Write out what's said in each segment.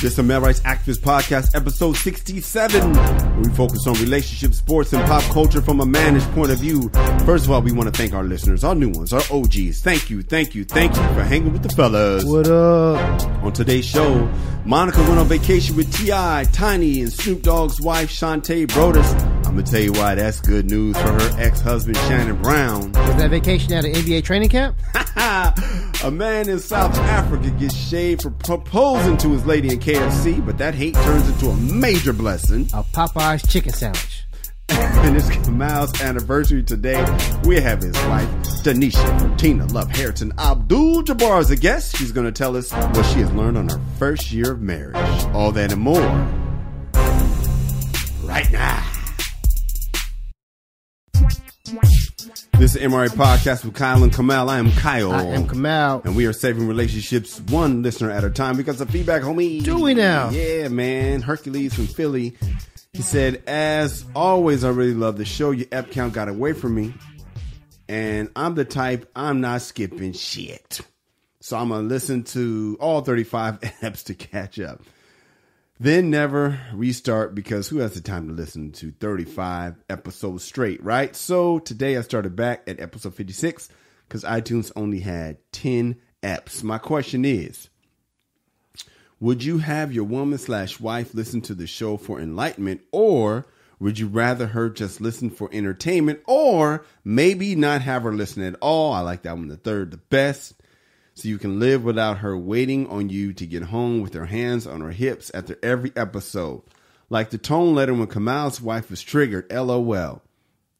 This is Male Rights Activist Podcast, episode 67. Where we focus on relationships, sports, and pop culture from a man's point of view. First of all, we want to thank our listeners, our new ones, our OGs. Thank you for hanging with the fellas. What up? On today's show, Monica went on vacation with T.I., Tiny, and Snoop Dogg's wife, Shantae Brodus. I'm going to tell you why that's good news for her ex-husband, Shannon Brown. Was that vacation at an NBA training camp? A man in South Africa gets shaved for proposing to his lady in KFC, but that hate turns into a major blessing. A Popeye's chicken sandwich. And it's Kamal's anniversary today. We have his wife, Danisha Bertina Love Harrington Abdul-Jabbar as a guest. She's going to tell us what she has learned on her first year of marriage. All that and more right now. This is MRA Podcast with Kyle and Kamal. I am Kyle. I am Kamal. And we are saving relationships one listener at a time. We got some feedback, homie. Do we now? Yeah, man. Hercules from Philly. He said, as always, I really love the show. Your ep count got away from me. And I'm the type, I'm not skipping shit. So I'm going to listen to all 35 eps to catch up. Then never restart, because who has the time to listen to 35 episodes straight, right? So today I started back at episode 56 because iTunes only had 10 eps. My question is, would you have your woman/wife listen to the show for enlightenment, or would you rather her just listen for entertainment, or maybe not have her listen at all? I like that one, the third, the best. So you can live without her waiting on you to get home with her hands on her hips after every episode. Like the tone letter when Kamal's wife was triggered, LOL.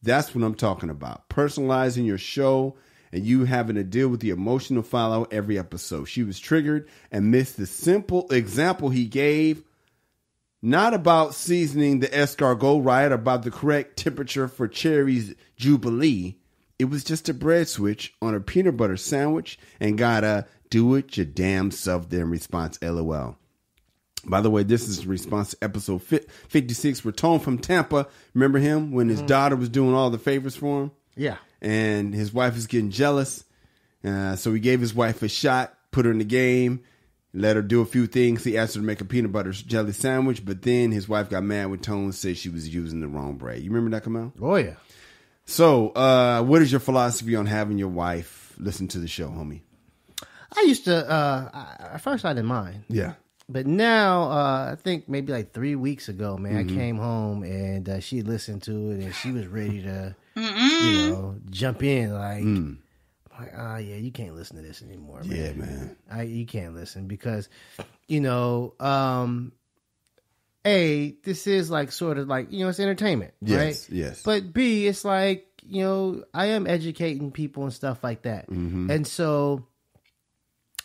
That's what I'm talking about. Personalizing your show and you having to deal with the emotional fallout every episode. She was triggered and missed the simple example he gave. Not about seasoning the escargot right, about the correct temperature for cherries jubilee. It was just a bread switch on a peanut butter sandwich and got a do it your damn self then response, LOL. By the way, this is a response to episode 56 with Tone from Tampa. Remember him when his daughter was doing all the favors for him? Yeah. And his wife was getting jealous. So he gave his wife a shot, put her in the game, let her do a few things. He asked her to make a peanut butter jelly sandwich, but then his wife got mad when Tone said she was using the wrong bread. You remember that, Kamal? Oh, yeah. So, what is your philosophy on having your wife listen to the show, homie? I used to, at first I didn't mind. Yeah. But now, I think maybe like 3 weeks ago, man, I came home and she listened to it and she was ready to, jump in. Like, yeah, you can't listen to this anymore, man. Yeah, man. You can't listen because, A, this is like sort of like, it's entertainment, right? Yes. But B, it's like, I am educating people and stuff like that. Mm-hmm. And so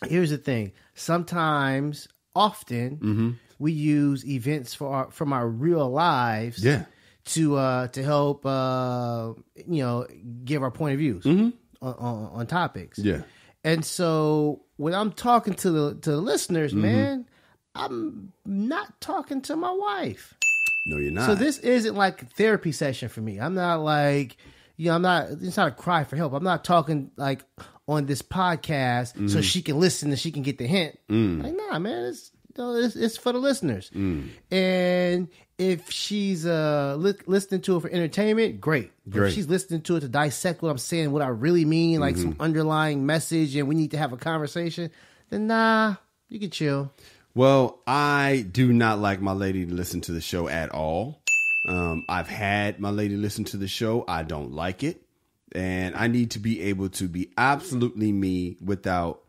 here's the thing. Sometimes, often, we use events from our real lives to help, give our point of views on topics. Yeah. And so when I'm talking to the listeners, man, I'm not talking to my wife. No, you're not. So this isn't like a therapy session for me. I'm not like, it's not a cry for help. I'm not talking like on this podcast so she can listen and she can get the hint. Like, nah, man, it's for the listeners. And if she's listening to it for entertainment, great. If she's listening to it to dissect what I'm saying, what I really mean, like some underlying message, and we need to have a conversation, then nah, you can chill. Well, I do not like my lady to listen to the show at all. I've had my lady listen to the show. I don't like it. And I need to be able to be absolutely me without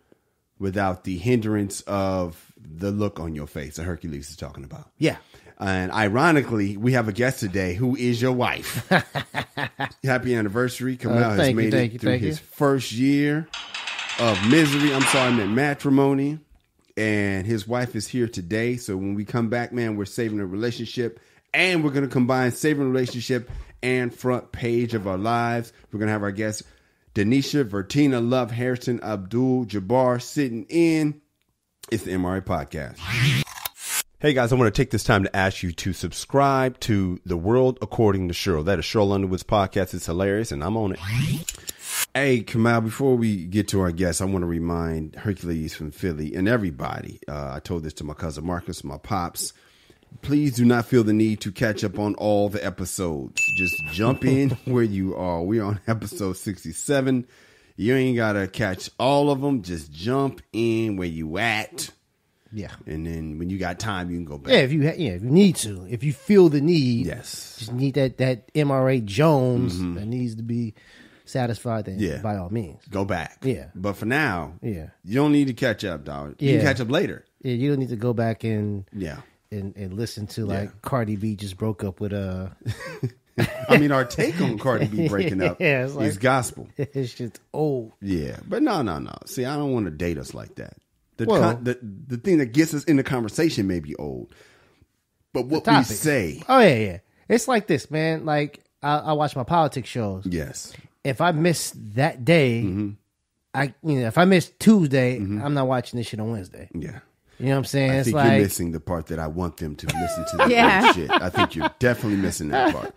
the hindrance of the look on your face that Hercules is talking about. Yeah. And ironically, we have a guest today who is your wife. Happy anniversary. Kamal has made it through his first year of misery. I'm sorry, I meant matrimony. And his wife is here today. So when we come back, man, we're saving a relationship. And we're going to combine saving a relationship and front page of our lives. We're going to have our guest, Danisha Bertina Love Harrington Abdul-Jabbar, sitting in. It's the MRA Podcast. Hey guys, I want to take this time to ask you to subscribe to The World According to Cheryl. That is Cheryl Underwood's podcast. It's hilarious, and I'm on it. Hey, Kamal, before we get to our guests, I want to remind Hercules from Philly and everybody. I told this to my cousin Marcus, my pops. Please do not feel the need to catch up on all the episodes. Just jump in where you are. We're on episode 67. You ain't got to catch all of them. Just jump in where you at. Yeah. And then when you got time, you can go back. Yeah, if you need to. If you feel the need. Yes. Just need that MRA Jones that needs to be satisfied, then by all means. Go back. Yeah. But for now, you don't need to catch up, dog. You can catch up later. Yeah, you don't need to go back and and listen to Cardi B just broke up with I mean, our take on Cardi B breaking up is gospel. It's just old. Yeah, but no. See, I don't want to date us like that. The thing that gets us in the conversation may be old, but what we say. Oh yeah. It's like this, man. Like I watch my politics shows. Yes. If I miss that day, if I miss Tuesday, I'm not watching this shit on Wednesday. Yeah. You know what I'm saying? I think you're missing the part that I want them to listen to the old shit. I think you're definitely missing that part.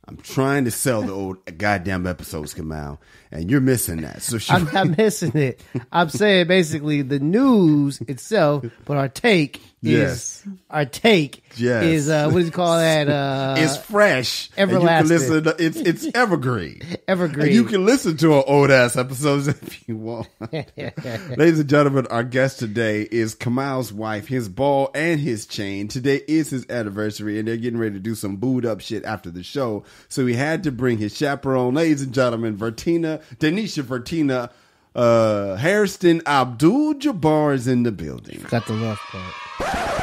I'm trying to sell the old goddamn episodes, Kamal, and you're missing that. So I'm not missing it. I'm saying basically the news itself, but our take is what do you call that? It's fresh. Everlasting. And you can listen to, it's evergreen. Evergreen. And you can listen to our old ass episodes if you want. Ladies and gentlemen, our guest today is Kamal's wife, his ball and his chain. Today is his anniversary, and they're getting ready to do some booed up shit after the show. So he had to bring his chaperone. Ladies and gentlemen, Denisha Vertina Hairston Abdul-Jabbar is in the building. Got the love part.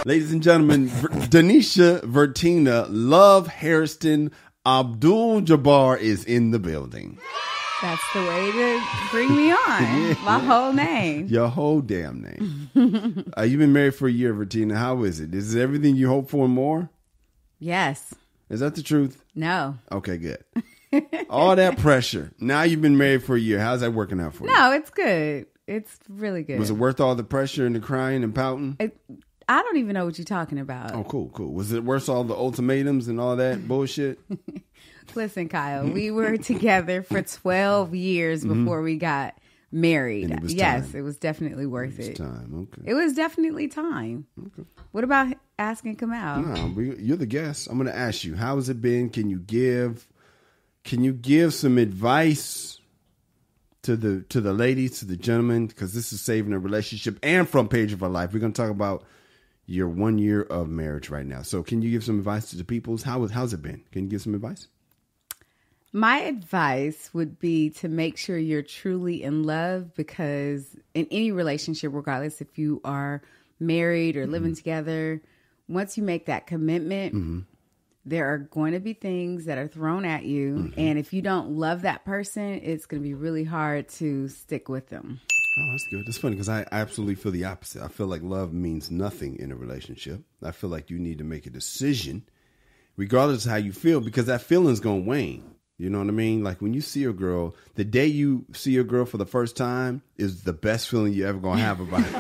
Ladies and gentlemen, Denisha Vertina Love Hairston Abdul-Jabbar is in the building. That's the way to bring me on. My whole name. Your whole damn name. You've been married for a year, Vertina. How is it? Is it everything you hoped for and more? Yes. Is that the truth? No. Okay, good. All that pressure. Now you've been married for a year. How's that working out for you? No, it's good. It's really good. Was it worth all the pressure and the crying and pouting? I don't even know what you're talking about. Oh, cool. Was it worth all the ultimatums and all that bullshit? Listen, Kyle, we were together for 12 years before we got married. And it was yes, time. it was definitely worth it. Time, okay. It was definitely time. Okay. What about asking Kamal? No, you're the guest. I'm going to ask you, how has it been? Can you give some advice to the ladies, to the gentlemen, because this is saving a relationship and front page of our life. We're going to talk about your 1 year of marriage right now. So can you give some advice to the peoples? How's it been? Can you give some advice? My advice would be to make sure you're truly in love, because in any relationship, regardless if you are married or living together, once you make that commitment, there are going to be things that are thrown at you. And if you don't love that person, it's going to be really hard to stick with them. Oh, that's good. That's funny because I absolutely feel the opposite. I feel like love means nothing in a relationship. I feel like you need to make a decision regardless of how you feel, because that feeling's going to wane. You know what I mean? Like when you see a girl, the day you see a girl for the first time is the best feeling you ever going to have about it.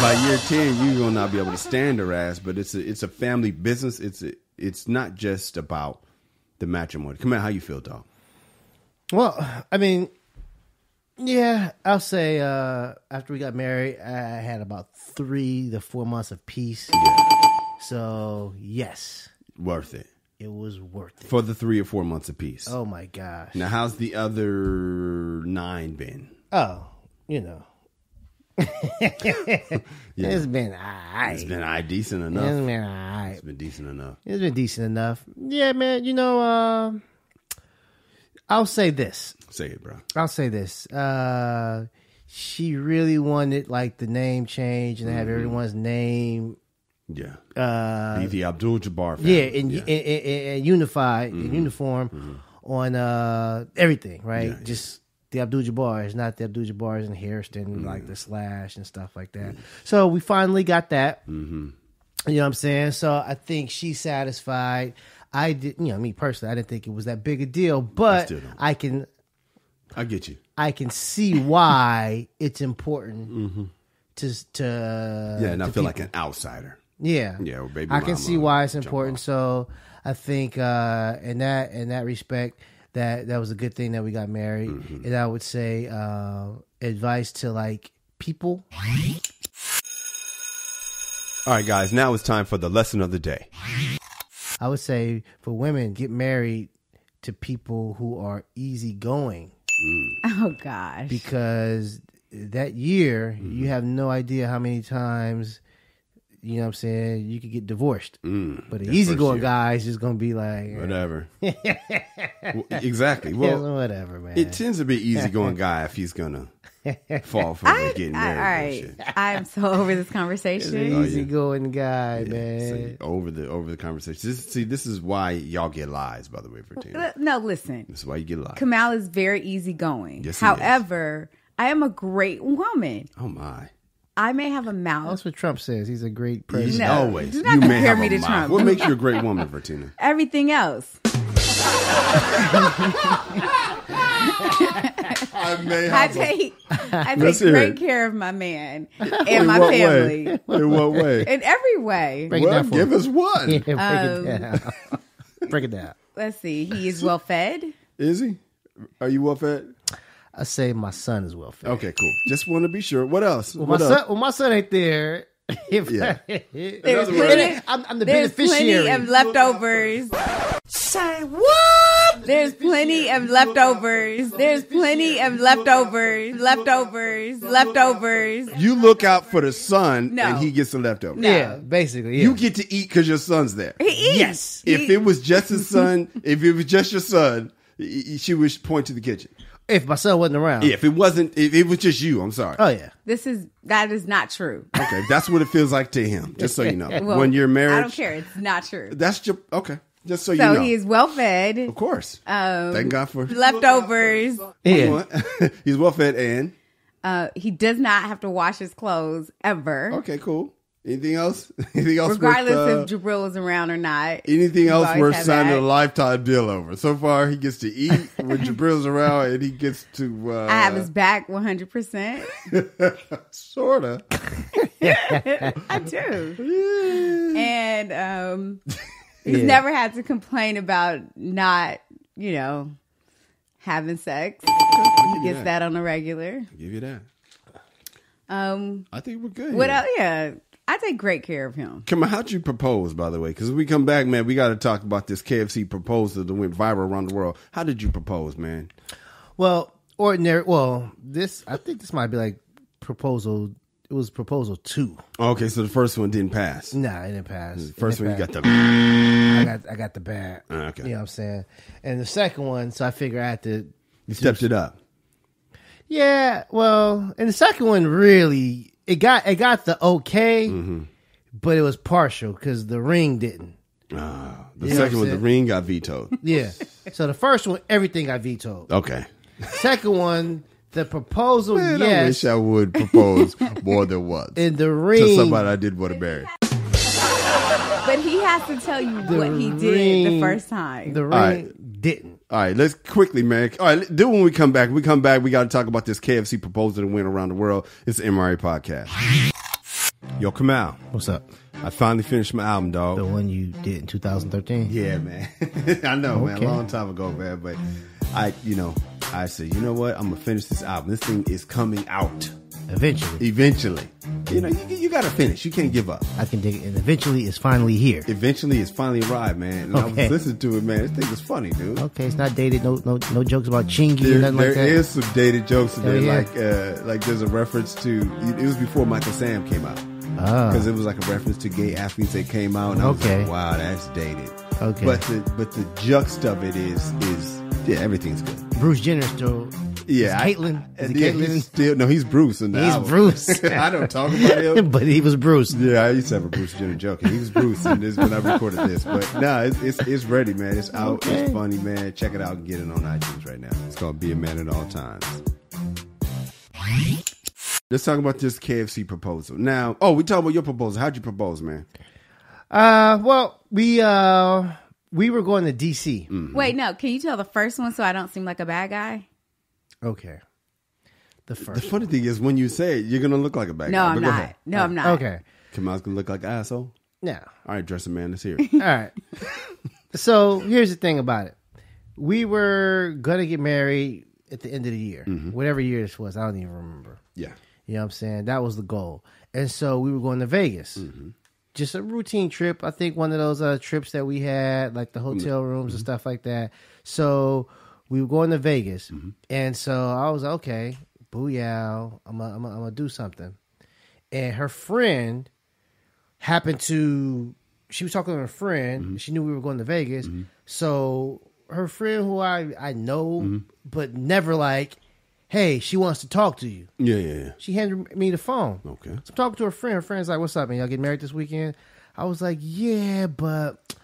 By year 10, you're going to not be able to stand her ass, but it's a family business. It's not just about the matrimony. Come on, how you feel, dog? Well, I mean, yeah, I'll say after we got married, I had about 3 to 4 months of peace. Yeah. So, yes. Worth it. It was worth it. For the 3 or 4 months of peace. Oh, my gosh. Now, how's the other 9 been? Oh, you know. It's been all right. It's been decent enough. It's been all right. It's been decent enough. It's been decent enough. Yeah, man, you know, I'll say this. Say it, bro. I'll say this. She really wanted, like, the name change and have everyone's name. Yeah. The Abdul-Jabbar family. Yeah, and unified, in uniform on everything, right? Yeah, just the Abdul-Jabbar, not the Abdul-Jabbars and Hairston, like the slash and stuff like that. So we finally got that. You know what I'm saying? So I think she's satisfied. I did, me personally, I didn't think it was that big a deal, but I get you. I can see why it's important to and I feel like an outsider. Yeah, well, baby, I can see why it's important. So I think in that respect, that was a good thing that we got married. And I would say advice to like people. All right, guys, now it's time for the lesson of the day. I would say for women, get married to people who are easygoing. Oh, gosh. Because that year, you have no idea how many times, you know what I'm saying, you could get divorced. But an easygoing guy is just going to be like... Whatever. Exactly. Well, Well, whatever, man. it tends to be easygoing guy if he's going to fall for the getting married. All right. I'm so over this conversation. Easygoing guy, man. So over the conversation. This is why y'all get lies, by the way, Vertina. No, listen. This is why you get lies. Kamal is very easygoing. Yes, he However, I am a great woman. Oh, my. I may have a mouth. That's what Trump says. He's a great president. No, Always. do not You may compare have me a to mouth. Trump. What makes you a great woman, Vertina? Everything else. I take great care of my man and my family. In what way? In every way. Break it down for Give me. us one. Yeah, break it down. Break it down. Let's see. He is well fed. Is he? Are you well fed? I say my son is well fed. Okay, cool. Just want to be sure. What else? Well, What my else? son, my son ain't there. Yeah. There's plenty, I'm the there's beneficiary. plenty of leftovers. Say what? There's plenty of leftovers. There's plenty of leftovers. Leftovers. You look out for the son, No. and he gets the leftover. No. Yeah, basically. Yeah. You get to eat because your son's there. He eats. Yes. If it was just his son, if it was just your son, she would point to the kitchen. If my son wasn't around. Yeah, if it was just you, I'm sorry. Oh yeah. That is not true. Okay, that's what it feels like to him. Just so you know, Well, when you're married, I don't care. It's not true. That's your okay. Just so you So know, he is well fed. of course. Thank God for Leftovers. Yeah. He's well fed and He does not have to wash his clothes ever. okay, cool. Anything else? Anything else? Regardless worth, if Jabril is around or not. anything You've else always worth had signing that. a lifetime deal over? So far, he gets to eat when Jabril's around, and he gets to. I have his back 100%. Sorta. I do. And he's Yeah. never had to complain about not, having sex. He gets that on a regular. I'll give you that. I think we're good. What here. else? Yeah. I take great care of him. Come on, how'd you propose, by the way? Because when we come back, man, we got to talk about this KFC proposal that went viral around the world. How did you propose, man? Well, ordinary. Well, I think this might be like proposal. It was proposal 2. Okay, so the first one didn't pass. Nah, it didn't pass. The first one, you got the. I got the bad. Okay. You know what I'm saying? And the second one, so I figured I had to. You stepped it up. Yeah, well, and the second one really it got the okay, but it was partial because the ring didn't. The You know what second I'm one, the saying? ring got vetoed. Yeah. So the first one, everything got vetoed. Okay. Second one, the proposal, Man, I yes, wish I would propose more than once and the to ring. somebody I did want to marry. But he has to tell you what he did the ring- first time. The ring right. didn't. All right, let's quickly, man. All right, do when we come back. We got to talk about this KFC proposal that went around the world. It's the MRA podcast. Yo, Kamal. What's up? I finally finished my album, dog. The one you did in 2013? Yeah, man. I know, man. Okay. A long time ago, man. But I said, you know what? I'm gonna finish this album. This thing is coming out Eventually. You gotta finish. You can't give up. I can dig it. And eventually it's finally here. Eventually, it's finally arrived, man. And I Okay. was listening to it, man. This thing was funny, dude. Okay, it's not dated. No jokes about chingy or nothing like that. There is some dated jokes in there, Yeah. like there's a reference to. It was before Michael Sam came out. Because it was like a reference to gay athletes that came out, and I was Okay. like, "Wow, that's dated." Okay. But the juxt of it is everything's good. Bruce Jenner still. Yeah, Caitlyn. Is it yeah, Caitlyn? He's Bruce in the He's album. Bruce. I don't talk about him. But he was Bruce. Yeah, I used to have a Bruce Jenner joke. And he was Bruce, and this when I recorded this. But no, it's ready, man. It's out. Okay. It's funny, man. Check it out and get it on iTunes right now. It's called "Be a Man at All Times." Let's talk about this KFC proposal. Now, we talk about your proposal. How'd you propose, man? Well, we were going to DC. Wait, no. Can you tell the first one so I don't seem like a bad guy? Okay. The The first. funny thing is, when you say it, you're gonna look like a bad No, guy. I'm But go not. ahead. No, I'm not. Okay. Kamal's gonna look like an asshole. Now, All right, dress a man. Let's hear all right. So here's the thing about it. we were gonna get married at the end of the year, whatever year this was. I don't even remember. Yeah. You know what I'm saying? That was the goal. And so we were going to Vegas. Just a routine trip. I think one of those trips that we had, like the hotel rooms and stuff like that. So we were going to Vegas. And so I was like, okay, booyah, I'm gonna do something. And her friend happened to, she was talking to her friend. She knew we were going to Vegas. So her friend, who I know, but never like, hey, she wants to talk to you. Yeah. She handed me the phone. Okay. So I'm talking to her friend. Her friend's like, what's up, man? Y'all get married this weekend? I was like, yeah, but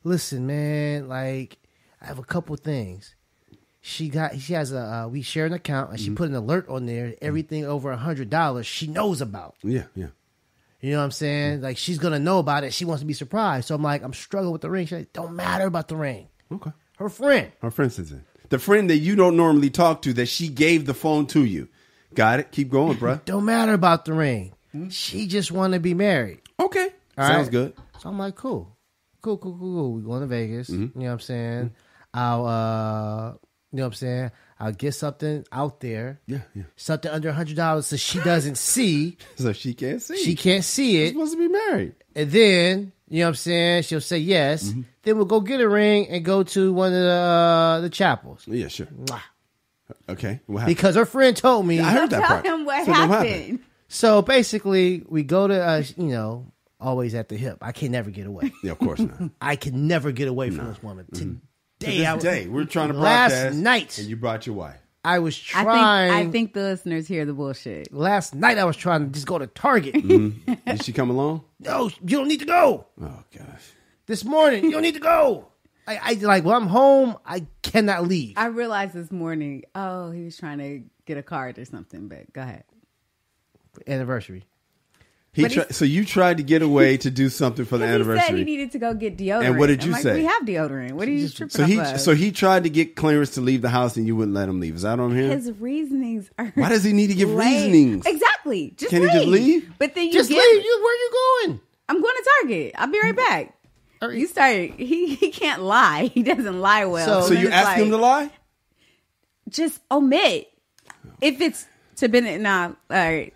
listen, man, like, I have a couple things. She has we share an account, and she put an alert on there. Everything over $100 she knows about. Yeah. You know what I'm saying? Like, she's going to know about it. She wants to be surprised. So I'm like, I'm struggling with the ring. She's like, don't matter about the ring. Okay. Her friend. Her friend says it. The friend that you don't normally talk to, that she gave the phone to you. Got it? Keep going, bruh. Don't matter about the ring. She just want to be married. Okay. All Sounds right? good. So I'm like, cool. We're going to Vegas. You know what I'm saying? I'll, you know what I'm saying? I'll get something out there. Yeah. Something under $100 so she doesn't see. So she can't see. She can't see She's it. supposed to be married. And then, you know what I'm saying? She'll say yes. Then we'll go get a ring and go to one of the chapels. Yeah, sure. Mwah. Okay. What happened? Because her friend told me. I heard that Tell part. him what So then happened. So basically, we go to, always at the hip. I can never get away. Yeah, of course not. I can never get away from this woman. Today, we're trying to Last broadcast. night. And you brought your wife. I was trying. I think the listeners hear the bullshit. Last night I was trying to just go to Target. Did she come along? No, you don't need to go. Oh, gosh. This morning, you don't need to go. I like when I'm home, I cannot leave. I realized this morning, he was trying to get a card or something, but go ahead. Anniversary. So you tried to get away to do something for the He anniversary. said he needed to go get deodorant. And what did you I'm like, say? We have deodorant. What are you tripping off of? So he tried to get clearance to leave the house and you wouldn't let him leave. Is that what I'm hearing? His reasonings are. Why does he need to give lame. reasonings? Exactly. Just Can he leave. just leave? But then you Just give, leave. Where you going? I'm going to Target. I'll be right back. You started. He can't lie. He doesn't lie well. So you it's asked him to lie? Just omit. If it's to Bennett, nah. All right.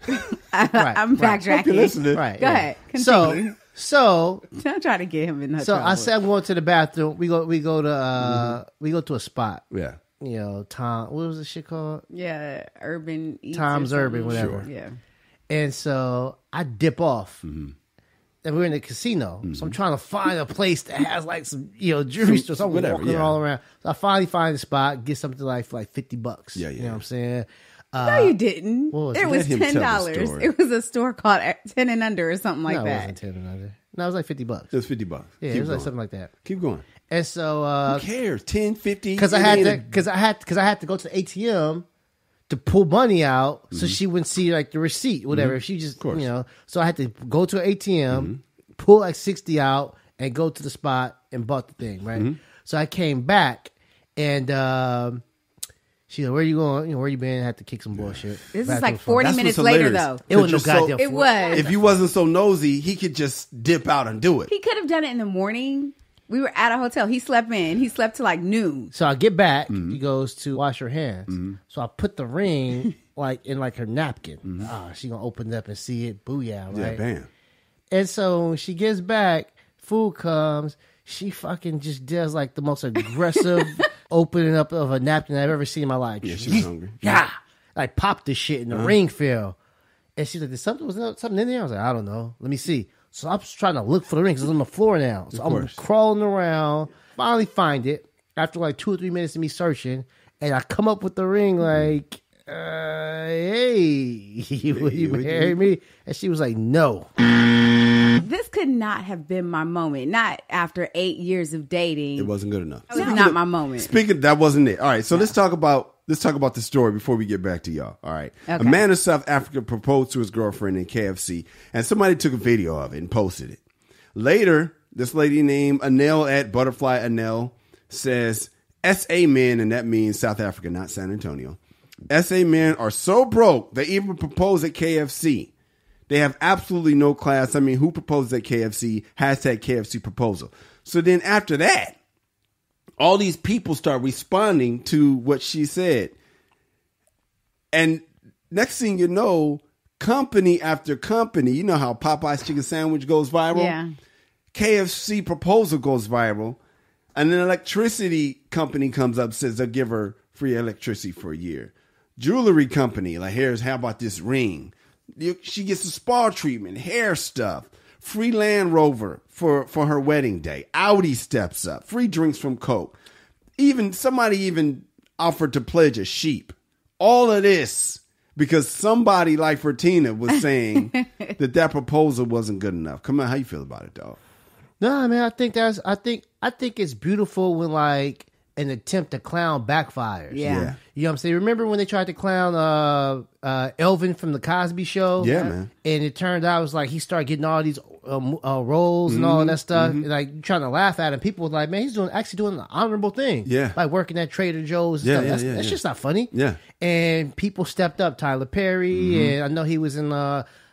I'm backtracking. Okay, listening. Right. Go ahead. Continue. So I'm trying to get him in that. So trouble. I said I'm going to the bathroom. We go to a spot. Yeah. You know, Tom. What was the shit called? Yeah, Urban Eats Tom's or Urban, something. whatever. Sure. Yeah. And so I dip off. And we're in the casino. So I'm trying to find a place that has like some, jewelry store. So I'm Whatever, walking yeah. all around. So I finally find a spot, get something like for like $50. Yeah, You know yeah. what I'm saying? No, you didn't. what was It it? was Let him tell the $10. story. It was a store called 10 and Under or something like No, it that. wasn't 10 and under. No, it was like $50. It was $50. Yeah, Keep it was like going. something like that. Keep going. And so Who cares? 10, 50? because I had to go to the ATM to pull money out so she wouldn't see like the receipt, whatever. If she just, course. so I had to go to an ATM, pull like 60 out, and go to the spot and bought the thing, right? So I came back and she's like, "Where you going? Where you been?" I had to kick some bullshit. This is Back like to the phone. 40 That's minutes what's later, hilarious. though. It was no You're so- goddamn. It was. If you wasn't so nosy, he could just dip out and do it. He could have done it in the morning. We were at a hotel. He slept in. He slept till like noon. So I get back. He goes to wash her hands. So I put the ring like in like her napkin. She gonna open it up and see it. Booyah, right? Yeah, bam. And so when she gets back, food comes. She fucking just does like the most aggressive opening up of a napkin I've ever seen in my life. Yeah, she was hungry. Yeah, like popped this shit and the ring fell. And she's like, "Was there something in there?" I was like, "I don't know. Let me see." So I'm just trying to look for the ring because it's on the floor now. So I'm course. crawling around. Finally find it after like 2 or 3 minutes of me searching, and I come up with the ring like, "Hey, will you marry me?" And she was like, "No." This could not have been my moment. Not after 8 years of dating. It wasn't good enough. It was not my moment. Speaking, that wasn't it. All right, so let's talk about the story before we get back to y'all. All right, a man in South Africa proposed to his girlfriend in KFC, and somebody took a video of it and posted it. Later, this lady named Anel at Butterfly Anel says, "SA men," and that means South Africa, not San Antonio. SA men are so broke they even propose at KFC. They have absolutely no class. I mean, who proposes at KFC? Hashtag KFC proposal. So then after that, all these people start responding to what she said. And next thing you know, company after company, you know how Popeye's chicken sandwich goes viral? Yeah. KFC proposal goes viral. And an electricity company comes up, says they'll give her free electricity for a year. Jewelry company, like, how about this ring? She gets a spa treatment, hair stuff, free Land Rover for her wedding day. Audi steps up, free drinks from Coke. Somebody offered to pledge a sheep. All of this because somebody like Fertina was saying that proposal wasn't good enough. Come on, how you feel about it, dog? No, I mean, I think it's beautiful when like an attempt to clown backfires. Yeah. You know what I'm saying? Remember when they tried to clown Elvin from the Cosby Show? Yeah, man. And it turned out it was like he started getting all these roles and all of that stuff. And, like trying to laugh at him. People were like, man, he's actually doing an honorable thing. Yeah. Like working at Trader Joe's and stuff. That's just not funny. Yeah. And people stepped up. Tyler Perry, and I know he was in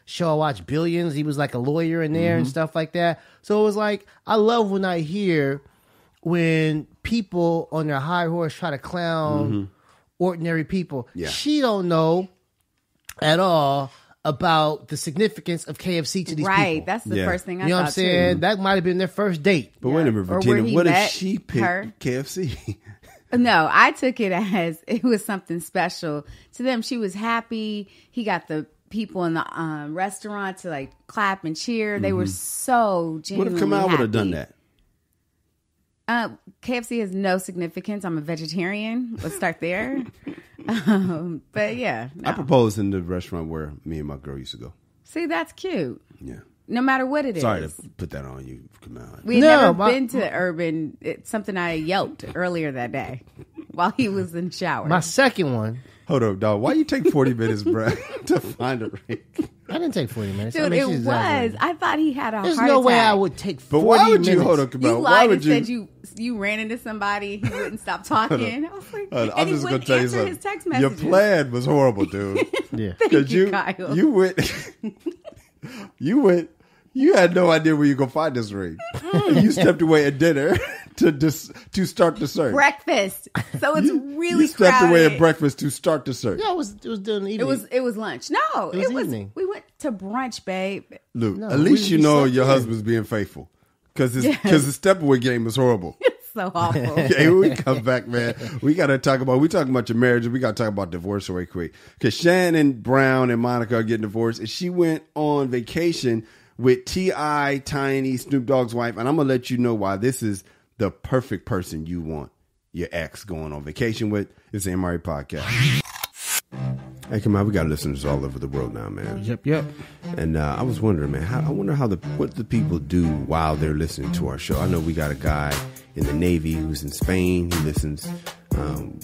show I watched, Billions. He was like a lawyer in there and stuff like that. So it was like, I love when I hear when people on their high horse try to clown ordinary people. Yeah. She don't know at all about the significance of KFC to these people. Right. That's the first thing I thought. You know what I'm saying? Too. That might have been their first date. But wait a minute, Or where Vertina, he what if met she picked her. KFC? No, I took it as it was something special to them. She was happy. He got the people in the restaurant to like clap and cheer. They were so What genuinely if Kamal would have happy. done that? KFC has no significance. I'm a vegetarian. Let's start there. But yeah, I no. proposed in the restaurant where me and my girl used to go. See, that's cute. Yeah. No matter what it is. Sorry to put that on you, Kamal. We had No, never been to Urban. It's something I yelped earlier that day while he was in the shower. My second one. Hold up, dog. Why you take 40 minutes, bro, to find a ring? I didn't take 40 minutes. Dude, I mean, it she's was. exaggerating. I thought he had a There's heart no attack. way I would take 40 But why would minutes. you, hold up, You Kamal? Why lied would and you? said you ran into somebody. He wouldn't stop talking. I was like, I'm and he just going wouldn't to tell you answer something. his text Your messages. plan was horrible, dude. Yeah. Thank you, you, Kyle. you went, you had no idea where you going to find this ring. You stepped away at dinner to start the search. Breakfast. So it's really You stepped crowded. away at breakfast to start the search. Yeah, it was during the evening. It was lunch. No, It was evening. We went to brunch, babe. Luke, No, at least we you know slept your in. husband's being faithful. Because the step away game was horrible. So awful. Okay, when we come back, man, we talking about your marriage, and we got to talk about divorce right quick. Because Shannon Brown and Monica are getting divorced, and she went on vacation with T.I., Tiny, Snoop Dogg's wife, and I'm going to let you know why this is the perfect person you want your ex going on vacation with. It's the MRE Podcast. Hey, come on, we got listeners all over the world now, man. Yep. And I was wondering, man, I wonder what the people do while they're listening to our show. I know we got a guy in the Navy who's in Spain. He listens.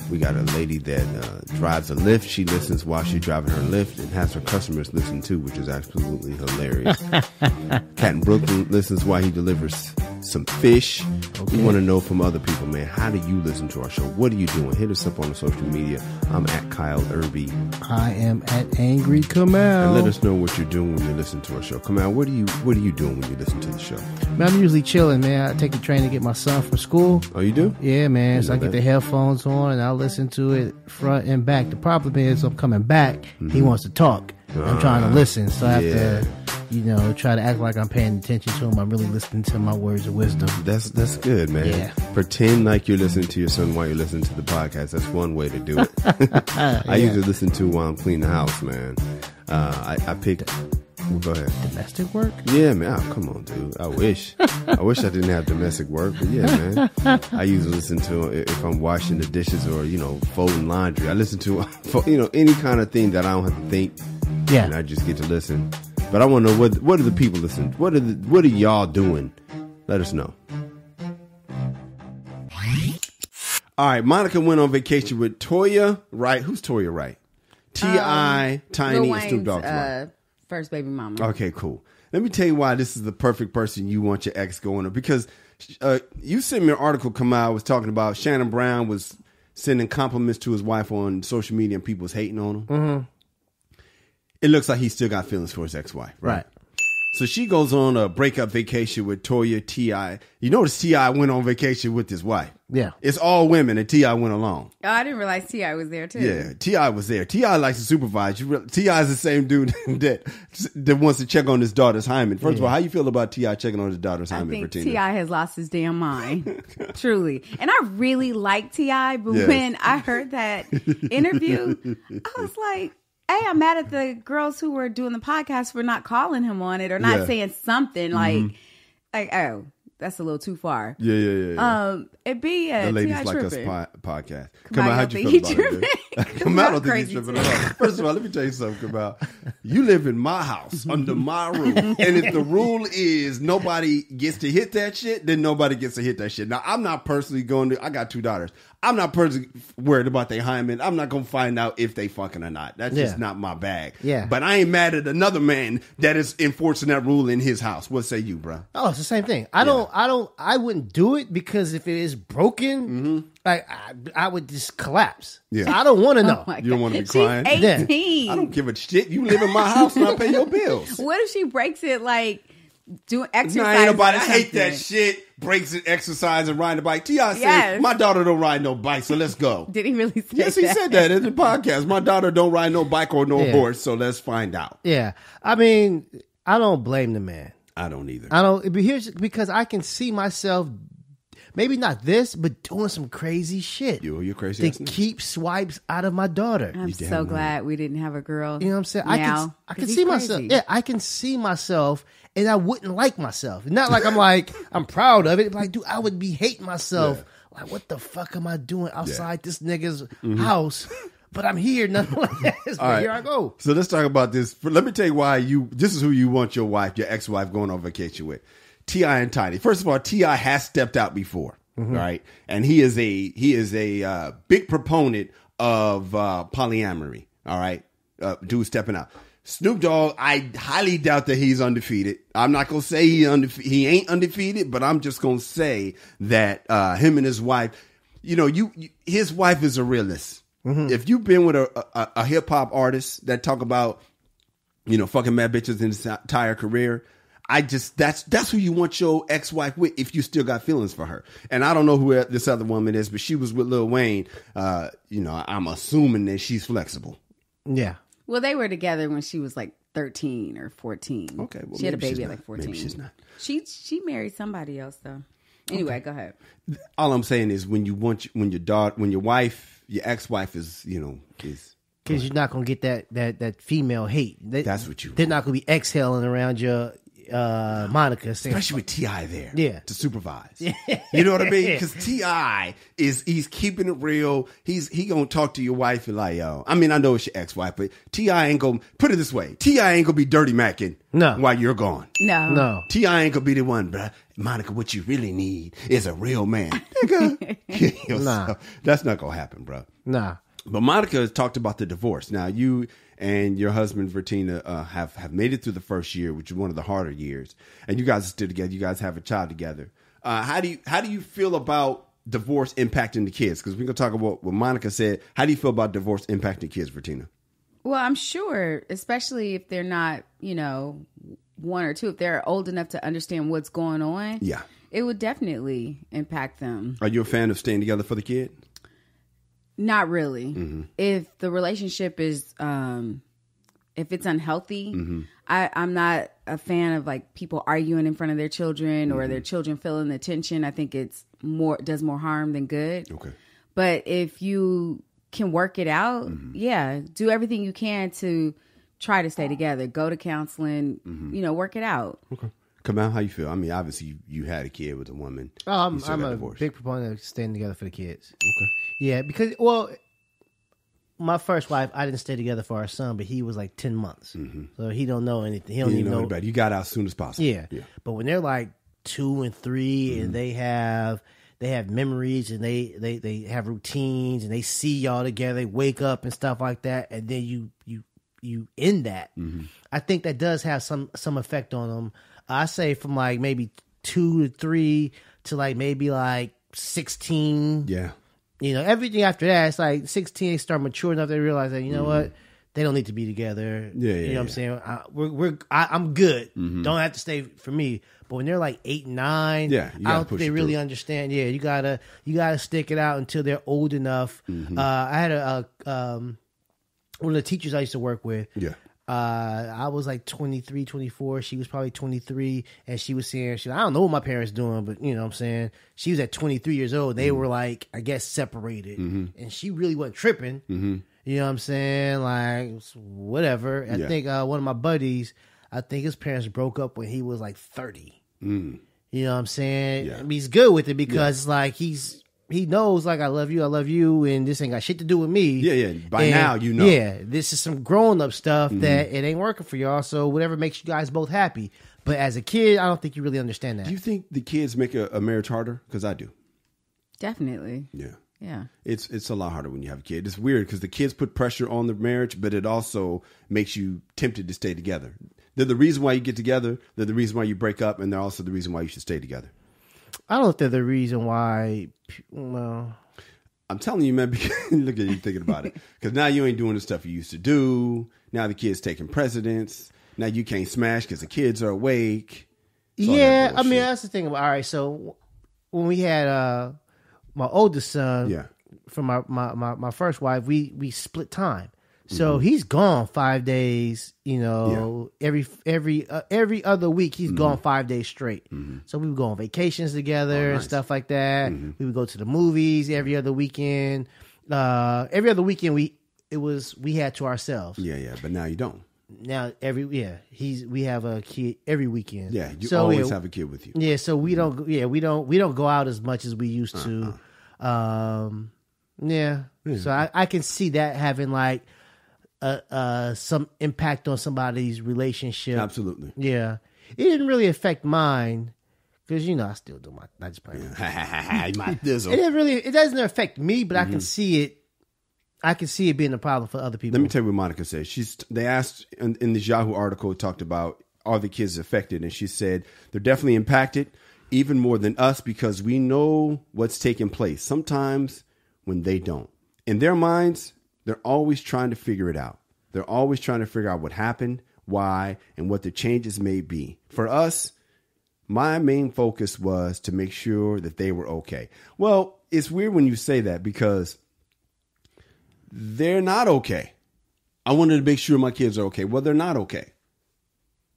We got a lady that drives a Lyft. She listens while she's driving her Lyft and has her customers listen too, which is absolutely hilarious. Cat in Brooklyn listens while he delivers some fish. Okay. We want to know from other people, man, how do you listen to our show? What are you doing? Hit us up on the social media. I'm at Kyle Irby. I am at Angry Kamal. And let us know what you're doing when you listen to our show. Kamal, what are you doing when you listen to the show? Man, I'm usually chilling, man. I take the train to get my son from school. Oh, you do? Yeah, man. So I know get that. the headphones on and I listen to it front and back. The problem is I'm coming back. He wants to talk. I'm trying to listen. So I have to, try to act like I'm paying attention to him. I'm really listening to my words of wisdom. That's good, man. Yeah. Pretend like you're listening to your son while you're listening to the podcast. That's one way to do it. I usually listen to while I'm cleaning the house, man. I picked... Well, go ahead. Domestic work? Yeah, man. Oh, come on, dude. I wish I didn't have domestic work, but yeah, man. I usually listen to if I'm washing the dishes or folding laundry. I listen to any kind of thing that I don't have to think. Yeah. And I just get to listen. But I want to know what do the people listen? What are y'all doing? Let us know. All right, Monica went on vacation with Toya Wright. Who's Toya Wright? T.I., Tiny, Lil and Snoop Wayne's, Dogg's wife. first baby mama. Okay, cool. Let me tell you why this is the perfect person you want your ex going to. Because you sent me an article, Kamal was talking about Shannon Brown was sending compliments to his wife on social media and people was hating on him. Mm-hmm. It looks like he still got feelings for his ex-wife. Right. So she goes on a breakup vacation with Toya T.I. You notice T.I. went on vacation with his wife. Yeah. It's all women, and T.I. went along. Oh, I didn't realize T.I. was there too. Yeah, T.I. was there. T.I. likes to supervise. T.I. is the same dude that wants to check on his daughter's hymen. First of all, how you feel about T.I. checking on his daughter's hymen? I think Bertina? T.I. has lost his damn mind. Truly. And I really like T.I., but when I heard that interview, I was like, hey, I'm mad at the girls who were doing the podcast for not calling him on it or not saying something like, oh, that's a little too far. Yeah. It'd be a The Ladies T.I. Like tripping. Us podcast. Come on, how'd you feel about it? Come out, I don't think he's tripping at all. First of all, let me tell you something about you live in my house under my roof, and if the rule is nobody gets to hit that shit, then nobody gets to hit that shit. Now, I'm not personally going to. I got 2 daughters. I'm not personally worried about their hymen. I'm not going to find out if they fucking or not. That's just not my bag. Yeah. But I ain't mad at another man that is enforcing that rule in his house. What say you, bro? Oh, it's the same thing. I wouldn't do it because if it is broken, like I would just collapse. Yeah. So I don't want to know. Oh my You don't want to be God. crying? She's 18. I don't give a shit. You live in my house and I pay your bills. What if she breaks it like doing exercise? Nah, ain't nobody or hate that something? shit. Breaks it, exercise, and riding the bike. T.I. said, Yes. my daughter don't ride no bike, so let's go. Did he really say Yes, he that? said that in the podcast. My daughter don't ride no bike or no horse, so let's find out. Yeah. I mean, I don't blame the man. I don't either. I don't. But here's because I can see myself, maybe not this, but doing some crazy shit You're crazy. to keep swipes out of my daughter. I'm so glad we didn't have a girl. You know what I'm saying? Now, I can 'cause see he's myself. crazy. Yeah, I can see myself, and I wouldn't like myself. Not like I'm proud of it. Like, dude, I would be hating myself. Like, what the fuck am I doing outside this nigga's house? But I'm here nonetheless. All right. Here I go. So let's talk about this. Let me tell you why this is who you want your wife, your ex-wife, going on vacation with. T.I. and Tiny. First of all, T.I. has stepped out before, right? And he is a big proponent of polyamory. All right, dude stepping out. Snoop Dogg, I highly doubt that he's undefeated. I'm not gonna say he ain't undefeated, but I'm just gonna say that him and his wife, his wife is a realist. If you've been with a hip hop artist that talk about, fucking mad bitches in his entire career, that's who you want your ex-wife with if you still got feelings for her. And I don't know who this other woman is, but she was with Lil Wayne. I'm assuming that she's flexible. Yeah. Well, they were together when she was like 13 or 14. Okay, well, she had a maybe baby she's at like not. 14. Maybe she's not. She married somebody else though. Anyway, go ahead. All I'm saying is when your wife, your ex-wife is. Because you're not gonna get that female hate. That's what you They're want. not gonna be exhaling around your Monica, saying, Especially with T.I. there. Yeah. To supervise. You know what I mean? Because T.I. he's keeping it real. He gonna talk to your wife and like, yo. I mean, I know it's your ex-wife, but T.I. ain't gonna, put it this way, T.I. ain't gonna be dirty macking while you're gone. No. T.I. ain't gonna be the one, bruh. Monica, what you really need is a real man. Nigga. Nah. So, that's not gonna happen, bro. Nah. But Monica has talked about the divorce. Now, you and your husband, Vertina, have made it through the first year, which is one of the harder years. And you guys are still together. You guys have a child together. How do you feel about divorce impacting the kids? Because we're going to talk about what Monica said. How do you feel about divorce impacting kids, Vertina? Well, I'm sure, especially if they're not, 1 or 2, if they're old enough to understand what's going on. Yeah. It would definitely impact them. Are you a fan of staying together for the kid? Not really. If the relationship is, if it's unhealthy, I'm not a fan of like people arguing in front of their children or their children feeling the tension. I think does more harm than good. Okay. But if you can work it out, do everything you can to try to stay together. Go to counseling, work it out. Okay. Kamal, how you feel? I mean, obviously you had a kid with a woman. I'm You still got a divorced. big proponent of staying together for the kids. Okay. Yeah, because my first wife, I didn't stay together for our son, but he was like 10 months, so he don't know anything. He don't even know. Better. You got out as soon as possible. Yeah, but when they're like 2 and 3, and they have memories and they have routines and they see y'all together, they wake up and stuff like that, and then you end that. I think that does have some effect on them. I say from like maybe 2 to 3 to like maybe like 16. Yeah. Everything after that, it's like 16, they start mature enough, they realize that, what, they don't need to be together. Yeah, you know what I'm yeah. saying? I'm good. Don't have to stay for me. But when they're like 8, 9, Yeah, you I gotta don't think push they it really through. understand. Yeah, you gotta stick it out until they're old enough. I had one of the teachers I used to work with. Yeah. I was like 23, 24. She was probably 23, and she was saying, I don't know what my parents doing, but you know what I'm saying? She was at 23 years old. They were like, I guess, separated. And she really wasn't tripping. You know what I'm saying? Like, whatever. I think one of my buddies, I think his parents broke up when he was like 30. You know what I'm saying? Yeah. I mean, he's good with it because it's like he knows, like, I love you, and this ain't got shit to do with me. Yeah. By now, you know. Yeah, this is some grown-up stuff that it ain't working for y'all, so whatever makes you guys both happy. But as a kid, I don't think you really understand that. Do you think the kids make a marriage harder? Because I do. Definitely. Yeah. Yeah. It's a lot harder when you have a kid. It's weird because the kids put pressure on the marriage, but it also makes you tempted to stay together. They're the reason why you get together. They're the reason why you break up, and they're also the reason why you should stay together. I don't think they're the reason why. Well, I'm telling you, man, because, look at you thinking about it. Because now you ain't doing the stuff you used to do. Now the kid's taking precedence. Now you can't smash because the kids are awake. It's all that yeah, I mean, bullshit. that's the thing about. All right, so when we had my oldest son, Yeah. from my first wife, we split time. So he's gone 5 days, you know, every other week he's gone 5 days straight. So we would go on vacations together and stuff like that. We would go to the movies every other weekend. Every other weekend we had to ourselves. Yeah. But now you don't. Now we have a kid every weekend. Yeah, you always have a kid with you. Yeah, so we don't go out as much as we used to. So I can see that having like some impact on somebody's relationship. Absolutely. Yeah, it didn't really affect mine because I still do I just play. My thizzle. It doesn't affect me, but I can see it. I can see it being a problem for other people. Let me tell you what Monica said. They asked in this Yahoo article, it talked about are the kids affected, and she said they're definitely impacted, even more than us, because we know what's taking place. Sometimes when they don't, in their minds, they're always trying to figure it out. They're always trying to figure out what happened, why, and what the changes may be. For us, my main focus was to make sure that they were okay. Well, it's weird when you say that because they're not okay. I wanted to make sure my kids are okay. Well, they're not okay.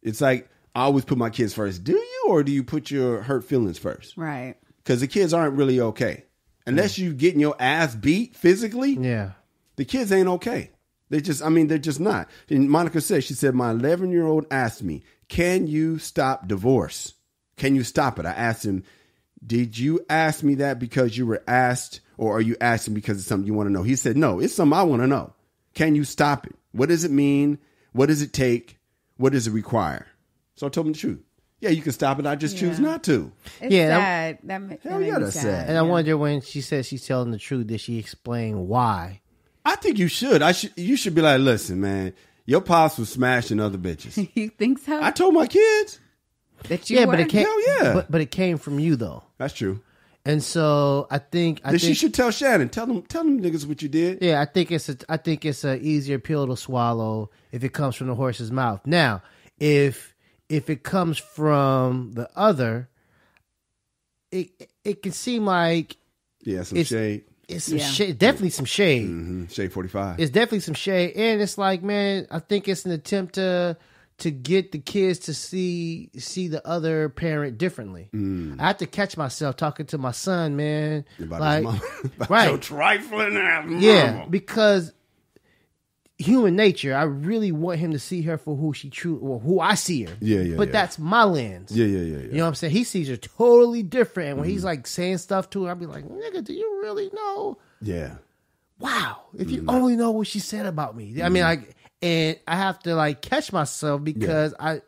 It's like I always put my kids first. Do you, or do you put your hurt feelings first? Right. Because the kids aren't really okay. Unless you getting your ass beat physically, the kids ain't okay. They're just not. And Monica said, she said, my 11-year-old asked me, can you stop divorce? Can you stop it? I asked him, did you ask me that because you were asked, or are you asking because it's something you want to know? He said, no, it's something I want to know. Can you stop it? What does it mean? What does it take? What does it require? So I told him the truth. Yeah, you can stop it. I just choose not to. It's sad. That made me that's sad. sad. And I wonder when she says she's telling the truth, did she explain why? I think you should. You should be like, listen, man, your pops was smashing other bitches. You think so? I told my kids. That you were? but it came. Hell yeah. But it came from you though. That's true. And so I think She should tell Shannon. Tell them niggas what you did. Yeah, I think it's a easier pill to swallow if it comes from the horse's mouth. Now, if it comes from the other, it can seem like some shade. It's some shade, definitely some shade. Shade 45. It's definitely some shade, and it's like, man, I think it's an attempt to get the kids to see the other parent differently. I have to catch myself talking to my son, man, About like, his mama. About right? your trifling ass mama. Yeah, because human nature, I really want him to see her for who she truly, or who I see her. But that's my lens. Yeah. You know what I'm saying? He sees her totally different. And when he's like saying stuff to her, I'll be like, nigga, do you really know? Yeah. Wow. If you only know what she said about me. I mean, and I have to like catch myself because I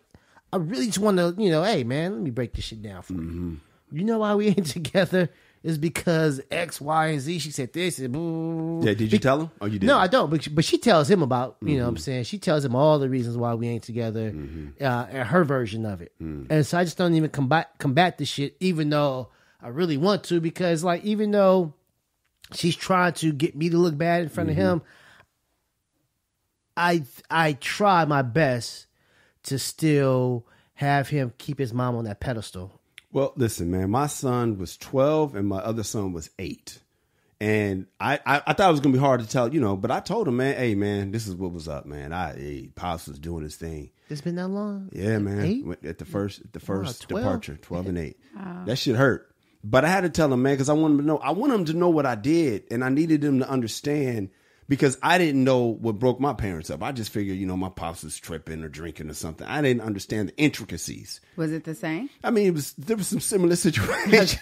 really just want to, hey man, let me break this shit down for you. You know why we ain't together? Is because X, Y, and Z. She said this. And Yeah, did you tell him? Oh, you did? No, I don't. But she tells him about, you know what I'm saying? She tells him all the reasons why we ain't together, and her version of it. And so I just don't even combat this shit, even though I really want to, because like, even though she's trying to get me to look bad in front of him, I try my best to still have him keep his mom on that pedestal. Well, listen, man, my son was 12 and my other son was 8. And I thought it was going to be hard to tell, but I told him, man, hey, man, this is what was up, man. Pops was doing his thing. It's been that long? Yeah, man. 8? At the first departure, 12 and 8. Oh. That shit hurt. But I had to tell him, man, because I want him to know. I want him to know what I did, and I needed him to understand because I didn't know what broke my parents up. I just figured, my pops was tripping or drinking or something. I didn't understand the intricacies. Was it the same? I mean, there was some similar situations.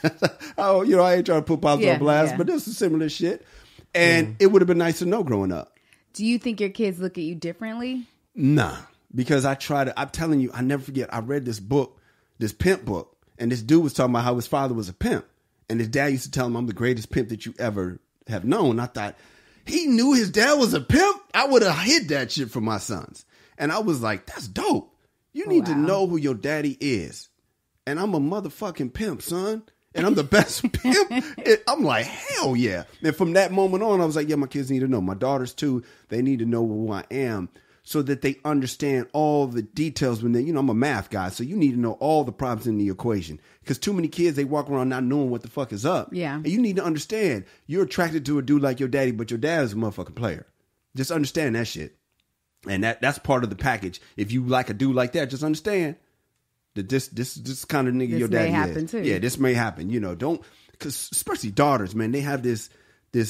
I ain't trying to put pops on blast, but there's some similar shit. And it would have been nice to know growing up. Do you think your kids look at you differently? Nah, because I'm telling you, I never forget. I read this book, this pimp book, and this dude was talking about how his father was a pimp. And his dad used to tell him, I'm the greatest pimp that you ever have known. I thought, he knew his dad was a pimp? I would have hid that shit for my sons. And I was like, that's dope. You need to know who your daddy is. And I'm a motherfucking pimp, son. And I'm the best pimp. I'm like, hell yeah. And from that moment on, I was like, yeah, my kids need to know. My daughters, too, they need to know who I am so that they understand all the details when I'm a math guy. So you need to know all the problems in the equation. Because too many kids, they walk around not knowing what the fuck is up. Yeah. And you need to understand, you're attracted to a dude like your daddy, but your dad is a motherfucking player. Just understand that shit. And that's part of the package. If you like a dude like that, just understand that this kind of nigga your daddy is. This may happen too. Yeah, this may happen. Don't, because especially daughters, man, they have this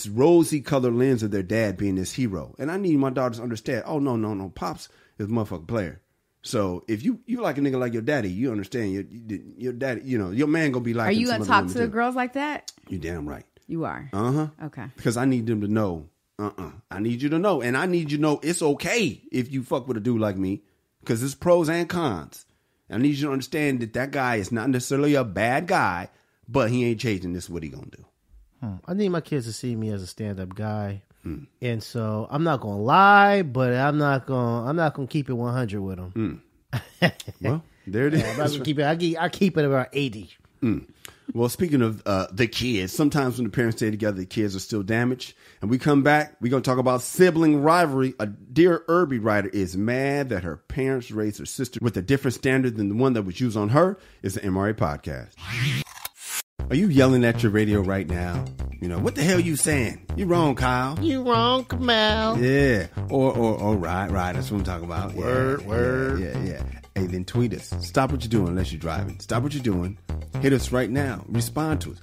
rosy color lens of their dad being this hero. And I need my daughters to understand, oh, no, Pops is a motherfucking player. So if you like a nigga like your daddy, you understand your daddy, your man gonna be like. Are you gonna talk to the girls like that? You damn right. You are. Uh-huh. Okay. Because I need them to know. I need you to know. And I need you to know it's okay if you fuck with a dude like me. Because there's pros and cons. I need you to understand that guy is not necessarily a bad guy, but he ain't changing. This is what he gonna do. I need my kids to see me as a stand-up guy. And so I'm not gonna lie, but I'm not gonna keep it 100 with them. Well, there it is. I'm not gonna keep it. I keep it about 80. Well, speaking of the kids, sometimes when the parents stay together, the kids are still damaged. And we come back, we're going to talk about sibling rivalry. A Dear Irby writer is mad that her parents raised her sister with a different standard than the one that was used on her. It's the MRA podcast. Are you yelling at your radio right now? What the hell you saying? You wrong, Kyle. You wrong, Kamal. Yeah. Or right. That's what I'm talking about. Word. Yeah. Hey, then tweet us. Stop what you're doing unless you're driving. Stop what you're doing. Hit us right now. Respond to us.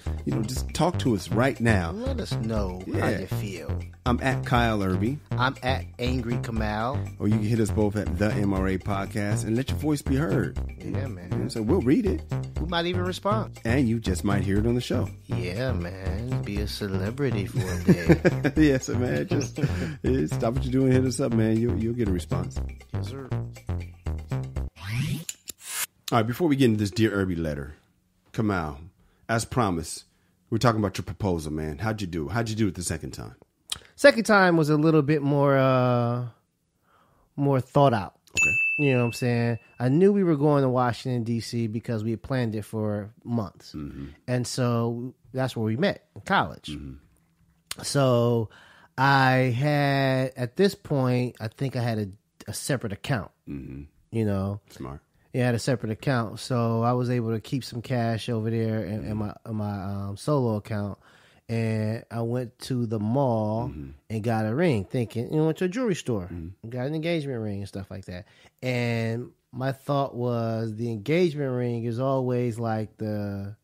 Just talk to us right now. Let us know how you feel. I'm at Kyle Irby. I'm at Angry Kamal. Or you can hit us both at the MRA podcast and let your voice be heard. Yeah, man. So we'll read it. We might even respond. And you just might hear it on the show. Yeah, man. Be a celebrity for a day. Yes, man. Just stop what you're doing. Hit us up, man. You'll get a response. Yes, sir. All right, before we get into this Dear Irby letter, Kamal, as promised, we're talking about your proposal, man. How'd you do? How'd you do it the second time? Second time was a little bit more thought out. Okay. You know what I'm saying? I knew we were going to Washington, D.C. because we had planned it for months. Mm-hmm. And so that's where we met, in college. Mm-hmm. So I had, at this point, I think I had a separate account. Mm-hmm. Smart. Yeah, I had a separate account. So I was able to keep some cash over there in my solo account. And I went to the mall and got a ring, thinking, went to a jewelry store, got an engagement ring and stuff like that. And my thought was the engagement ring is always like the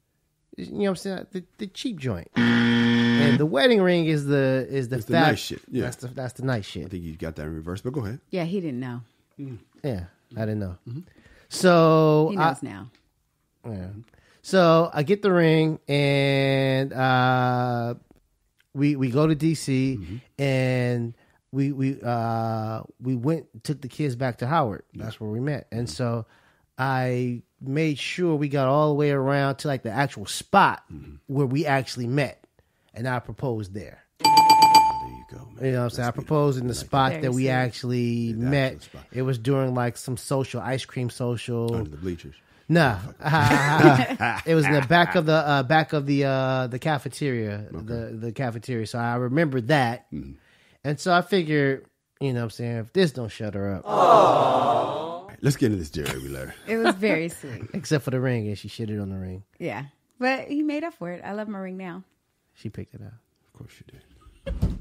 cheap joint. And the wedding ring is the nice shit. Yeah. That's the nice shit. I think you got that in reverse, but go ahead. Yeah, he didn't know. Yeah, I didn't know. Mm-hmm. So he knows now. Yeah. So I get the ring and we go to DC and we took the kids back to Howard. That's where we met. And so I made sure we got all the way around to like the actual spot where we actually met, and I proposed there. There you go, man. You know what I'm saying? I proposed in the spot that we actually met. It was during like some ice cream social. Under the bleachers. No, it was in the back of the cafeteria, the cafeteria. So I remember that, and so I figured, You know what I'm saying? If this don't shut her up. Right, let's get into this Dear Irby letter. It was very sweet. Except for the ring, and she shitted on the ring. Yeah. But he made up for it. I love my ring now. She picked it up. Of course you did.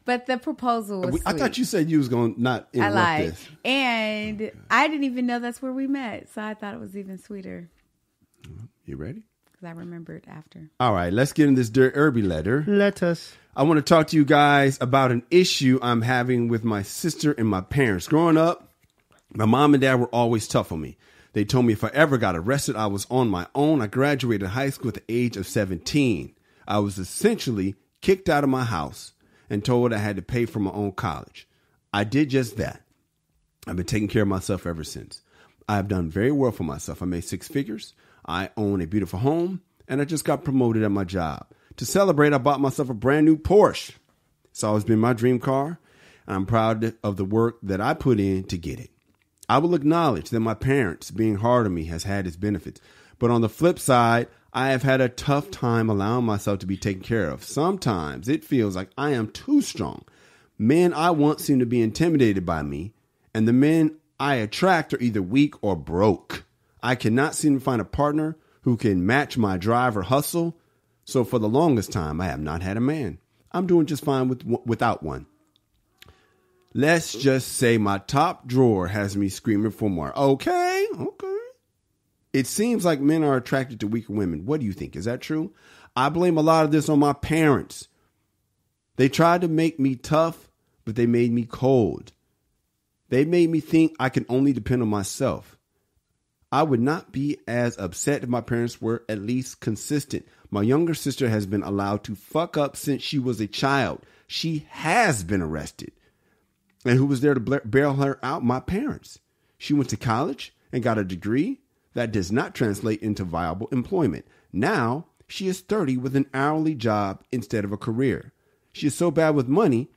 But the proposal was sweet. I thought you said you was going to not interrupt I lied. this. And I didn't even know that's where we met. So I thought it was even sweeter. You ready? Because I remembered after. All right, let's get in this Dear Irby letter. Let us. I want to talk to you guys about an issue I'm having with my sister and my parents. Growing up, my mom and dad were always tough on me. They told me if I ever got arrested, I was on my own. I graduated high school at the age of 17. I was essentially kicked out of my house and told I had to pay for my own college. I did just that. I've been taking care of myself ever since. I have done very well for myself. I made 6 figures. I own a beautiful home, and I just got promoted at my job. To celebrate, I bought myself a brand new Porsche. It's always been my dream car, and I'm proud of the work that I put in to get it. I will acknowledge that my parents being hard on me has had its benefits, but on the flip side, I have had a tough time allowing myself to be taken care of. Sometimes it feels like I am too strong. Men I want seem to be intimidated by me, and the men I attract are either weak or broke. I cannot seem to find a partner who can match my drive or hustle, so for the longest time, I have not had a man. I'm doing just fine without one. Let's just say my top drawer has me screaming for more. Okay. It seems like men are attracted to weaker women. What do you think? Is that true? I blame a lot of this on my parents. They tried to make me tough, but they made me cold. They made me think I can only depend on myself. I would not be as upset if my parents were at least consistent. My younger sister has been allowed to fuck up since she was a child. She has been arrested. And who was there to bail her out? My parents. She went to college and got a degree. That does not translate into viable employment. Now, she is 30 with an hourly job instead of a career. She is so bad with money,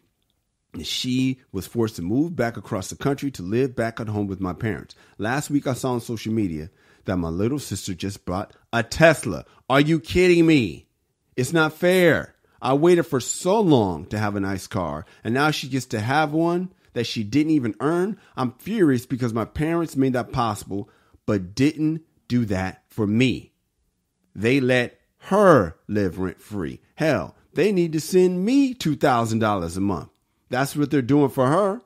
she was forced to move back across the country to live back at home with my parents. Last week, I saw on social media that my little sister just bought a Tesla. Are you kidding me? It's not fair. I waited for so long to have a nice car, and now she gets to have one that she didn't even earn. I'm furious because my parents made that possible, but didn't do that for me. They let her live rent free. Hell, they need to send me $2,000 a month. That's what they're doing for her.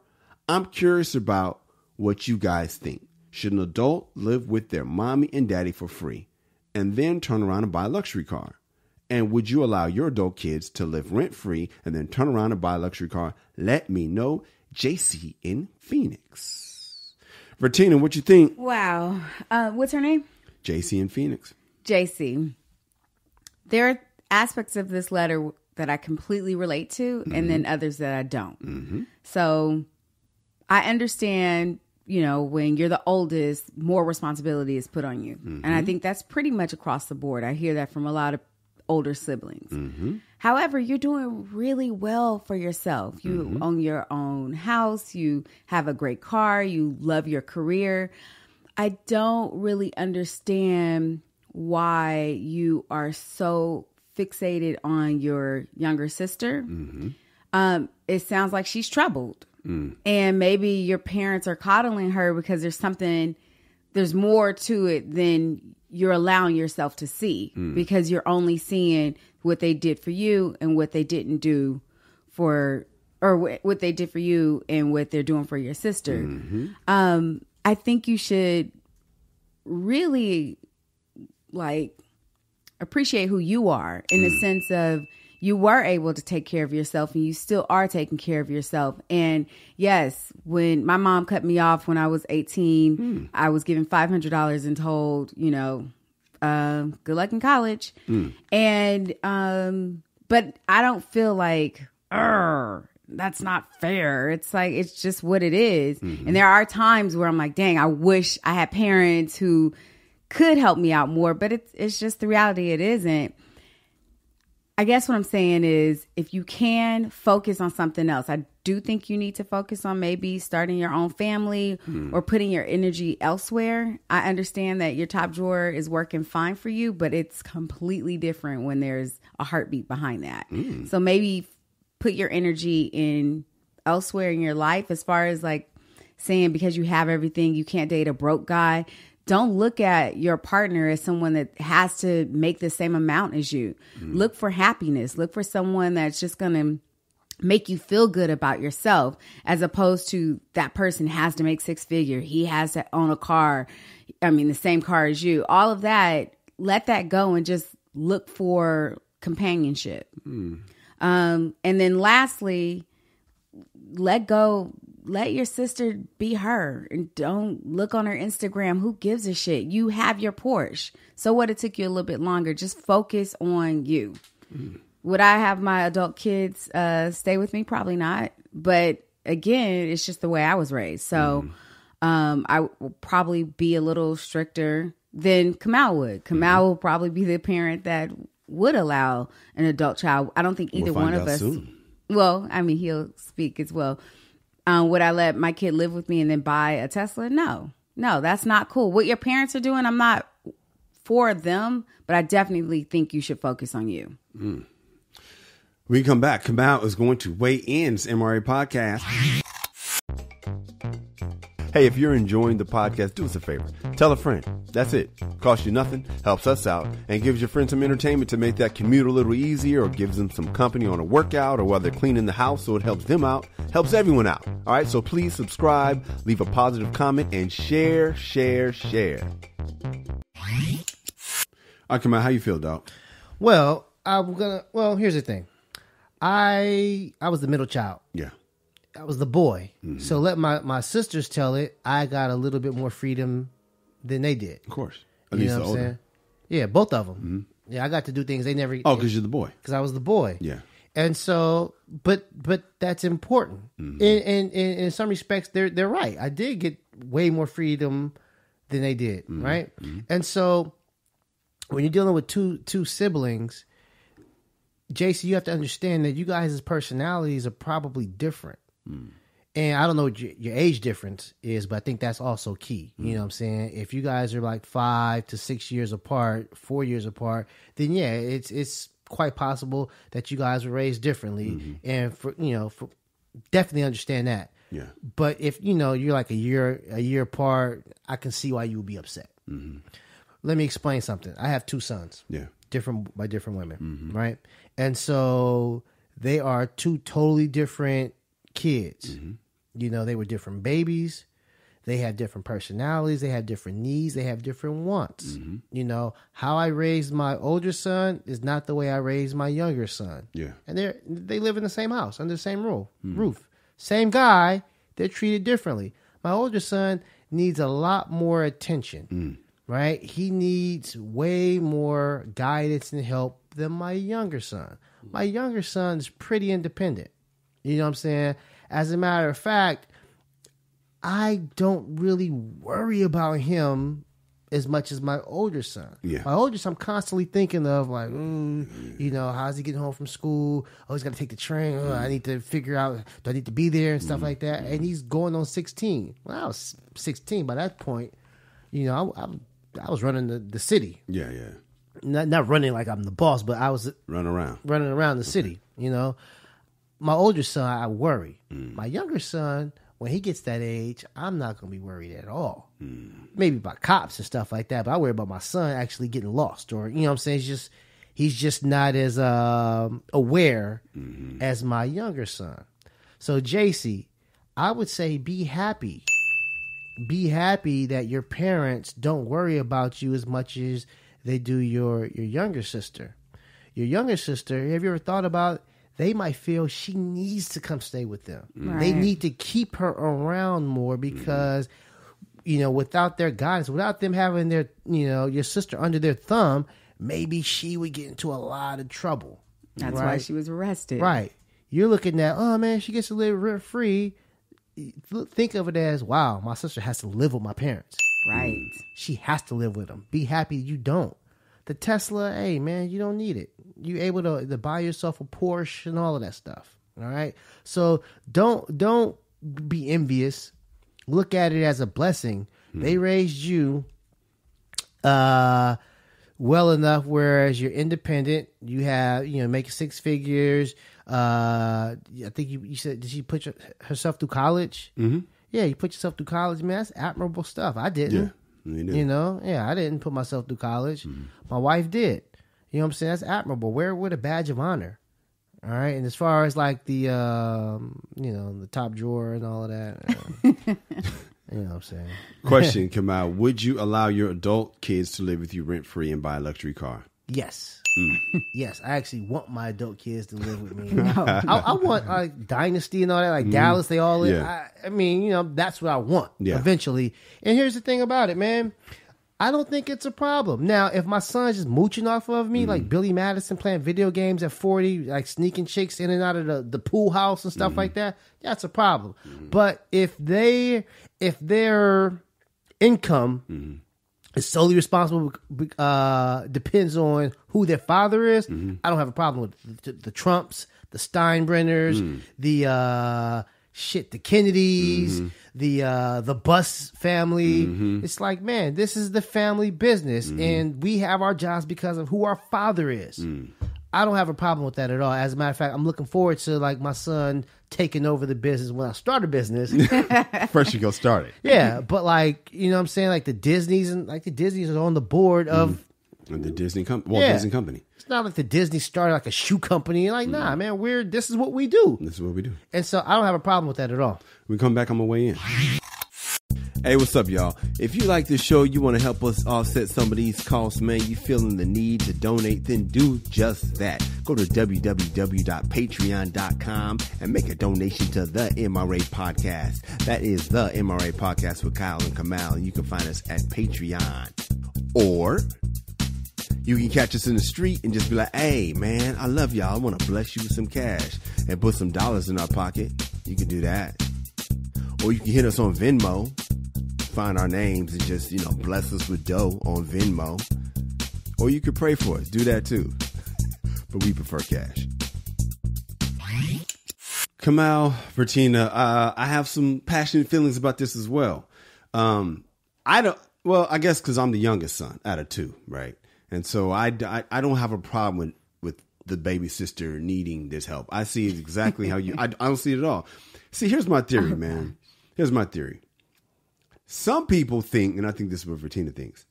I'm curious about what you guys think. Should an adult live with their mommy and daddy for free and then turn around and buy a luxury car? And would you allow your adult kids to live rent free and then turn around and buy a luxury car? Let me know. JC in Phoenix. Vertina, what you think? Wow. What's her name? JC in Phoenix. JC. There are aspects of this letter that I completely relate to, and then others that I don't. So I understand, when you're the oldest, more responsibility is put on you. And I think that's pretty much across the board. I hear that from a lot of older siblings. However, you're doing really well for yourself. You own your own house. You have a great car. You love your career. I don't really understand why you are so fixated on your younger sister. It sounds like she's troubled. And maybe your parents are coddling her because there's more to it than you're allowing yourself to see, because you're only seeing what they did for you and what they didn't do what they did for you and what they're doing for your sister. I think you should really appreciate who you are in the sense of you were able to take care of yourself and you still are taking care of yourself. And yes, when my mom cut me off when I was 18, I was given $500 and told, good luck in college. And, but I don't feel like, that's not fair. It's like, it's just what it is. And there are times where I'm like, dang, I wish I had parents who could help me out more, but it's just the reality. It isn't. I guess what I'm saying is if you can focus on something else, I do think you need to focus on maybe starting your own family or putting your energy elsewhere. I understand that your top drawer is working fine for you, but it's completely different when there's a heartbeat behind that. So maybe put your energy in elsewhere in your life, as far as like saying because you have everything, you can't date a broke guy. Don't look at your partner as someone that has to make the same amount as you. Look for happiness. Look for someone that's just going to make you feel good about yourself, as opposed to that person has to make 6-figure. He has to own a car. I mean, the same car as you. All of that, let that go and just look for companionship. And then lastly, let go. Let your sister be her, and don't look on her Instagram. Who gives a shit? You have your Porsche. So what? It took you a little bit longer. Just focus on you. Would I have my adult kids stay with me? Probably not. But again, it's just the way I was raised. So I will probably be a little stricter than Kamal would. Kamal will probably be the parent that would allow an adult child. I don't think either one of us. Soon. Well, I mean, he'll speak as well. Would I let my kid live with me and then buy a Tesla? No, that's not cool. What your parents are doing, I'm not for them, but I definitely think you should focus on you. When we come back, Kamal is going to weigh in. It's MRA Podcast. Hey, if you're enjoying the podcast, do us a favor. Tell a friend. That's it. Costs you nothing, helps us out, and gives your friends some entertainment to make that commute a little easier, or gives them some company on a workout, or while they're cleaning the house, so it helps them out, helps everyone out. All right, so please subscribe, leave a positive comment, and share. All right, Kamal, how you feel, dog? Well, here's the thing. I was the middle child. Yeah. I was the boy. So let my sisters tell it. I got a little bit more freedom than they did. Of course. At least the older. Saying? Yeah, both of them. Yeah, I got to do things they never. Oh, because you're the boy. Because I was the boy. Yeah. And so, but that's important. In some respects, they're right. I did get way more freedom than they did, right? And so, when you're dealing with two siblings, JC, you have to understand that you guys' personalities are probably different. And I don't know what your age difference is, but I think that's also key. You know what I'm saying? If you guys are like 5 to 6 years apart, 4 years apart, then yeah, it's quite possible that you guys were raised differently. And for definitely understand that. Yeah. But if you're like a year apart, I can see why you would be upset. Let me explain something. I have 2 sons. Yeah. Different by different women, right? And so they are 2 totally different kids. They were different babies. They had different personalities. They had different needs. They have different wants. How I raised my older son is not the way I raised my younger son. Yeah. And they live in the same house under the same roof. Same guy, they're treated differently. My older son needs a lot more attention. Right? He needs way more guidance and help than my younger son. My younger son's pretty independent. You know what I'm saying? As a matter of fact, I don't really worry about him as much as my older son. Yeah. My older son, I'm constantly thinking of like, how's he getting home from school? Oh, he's got to take the train. Oh, I need to figure out, do I need to be there and stuff like that? And he's going on 16. When I was 16, by that point, I was running the city. Yeah. Not running like I'm the boss, but I was running around the city. My older son, I worry. My younger son, when he gets that age, I'm not going to be worried at all. Maybe about cops and stuff like that, but I worry about my son actually getting lost, or what I'm saying, he's just not as aware as my younger son. So JC, I would say be happy. Be happy that your parents don't worry about you as much as they do your younger sister. Your younger sister, have you ever thought about, they might feel she needs to come stay with them. Right. They need to keep her around more because, without their guidance, without them having their, your sister under their thumb, maybe she would get into a lot of trouble. That's why she was arrested. Right. You're looking at, oh man, she gets to live rent free. Think of it as, wow, my sister has to live with my parents. Right. She has to live with them. Be happy you don't. The Tesla, hey man, you don't need it. You able to buy yourself a Porsche and all of that stuff. All right. So don't be envious. Look at it as a blessing. They raised you well enough, whereas you're independent. You have, making six figures. I think you said, did she put herself through college? Mm-hmm. Yeah, you put yourself through college, man. That's admirable stuff. I didn't. Yeah, you did. I didn't put myself through college. Mm-hmm. My wife did. You know what I'm saying? That's admirable. Wear it with a badge of honor. All right. And as far as like the, the top drawer and all of that, you know what I'm saying? Question, Kamal. Would you allow your adult kids to live with you rent free and buy a luxury car? Yes. Yes, I actually want my adult kids to live with me. I want like Dynasty and all that, like Dallas, they all live. Yeah. I mean, that's what I want eventually. And here's the thing about it, man. I don't think it's a problem. Now, if my son's just mooching off of me, like Billy Madison playing video games at 40, like sneaking chicks in and out of the pool house and stuff like that, that's a problem. But if their income is solely responsible, depends on who their father is, I don't have a problem with the Trumps, the Steinbrenners, the Kennedys, the Bus family. It's like, man, this is the family business, and we have our jobs because of who our father is. I don't have a problem with that at all. As a matter of fact, I'm looking forward to like my son taking over the business when I start a business. First you go start it. Yeah, but like, you know what I'm saying? Like the Disneys are on the board of the Disney Disney Company. It's not like the Disney started like a shoe company. Like, nah, man, this is what we do. This is what we do. And so I don't have a problem with that at all. We come back on my way in. Hey, what's up, y'all? If you like this show, you want to help us offset some of these costs, man, you feeling the need to donate, then do just that. Go to www.patreon.com and make a donation to the MRA Podcast. That is the MRA Podcast with Kyle and Kamal, and you can find us at Patreon. Or you can catch us in the street and just be like, hey, man, I love y'all. I want to bless you with some cash and put some dollars in our pocket. You can do that. Or you can hit us on Venmo. Find our names and just, bless us with dough on Venmo. Or you could pray for us. Do that too. But we prefer cash. Kamal, Bertina, I have some passionate feelings about this as well. I guess because I'm the youngest son out of two, right? And so I don't have a problem with the baby sister needing this help. I see it exactly how I don't see it at all. See, here's my theory, man. Here's my theory. Some people think, and I think this is what Bertina thinks,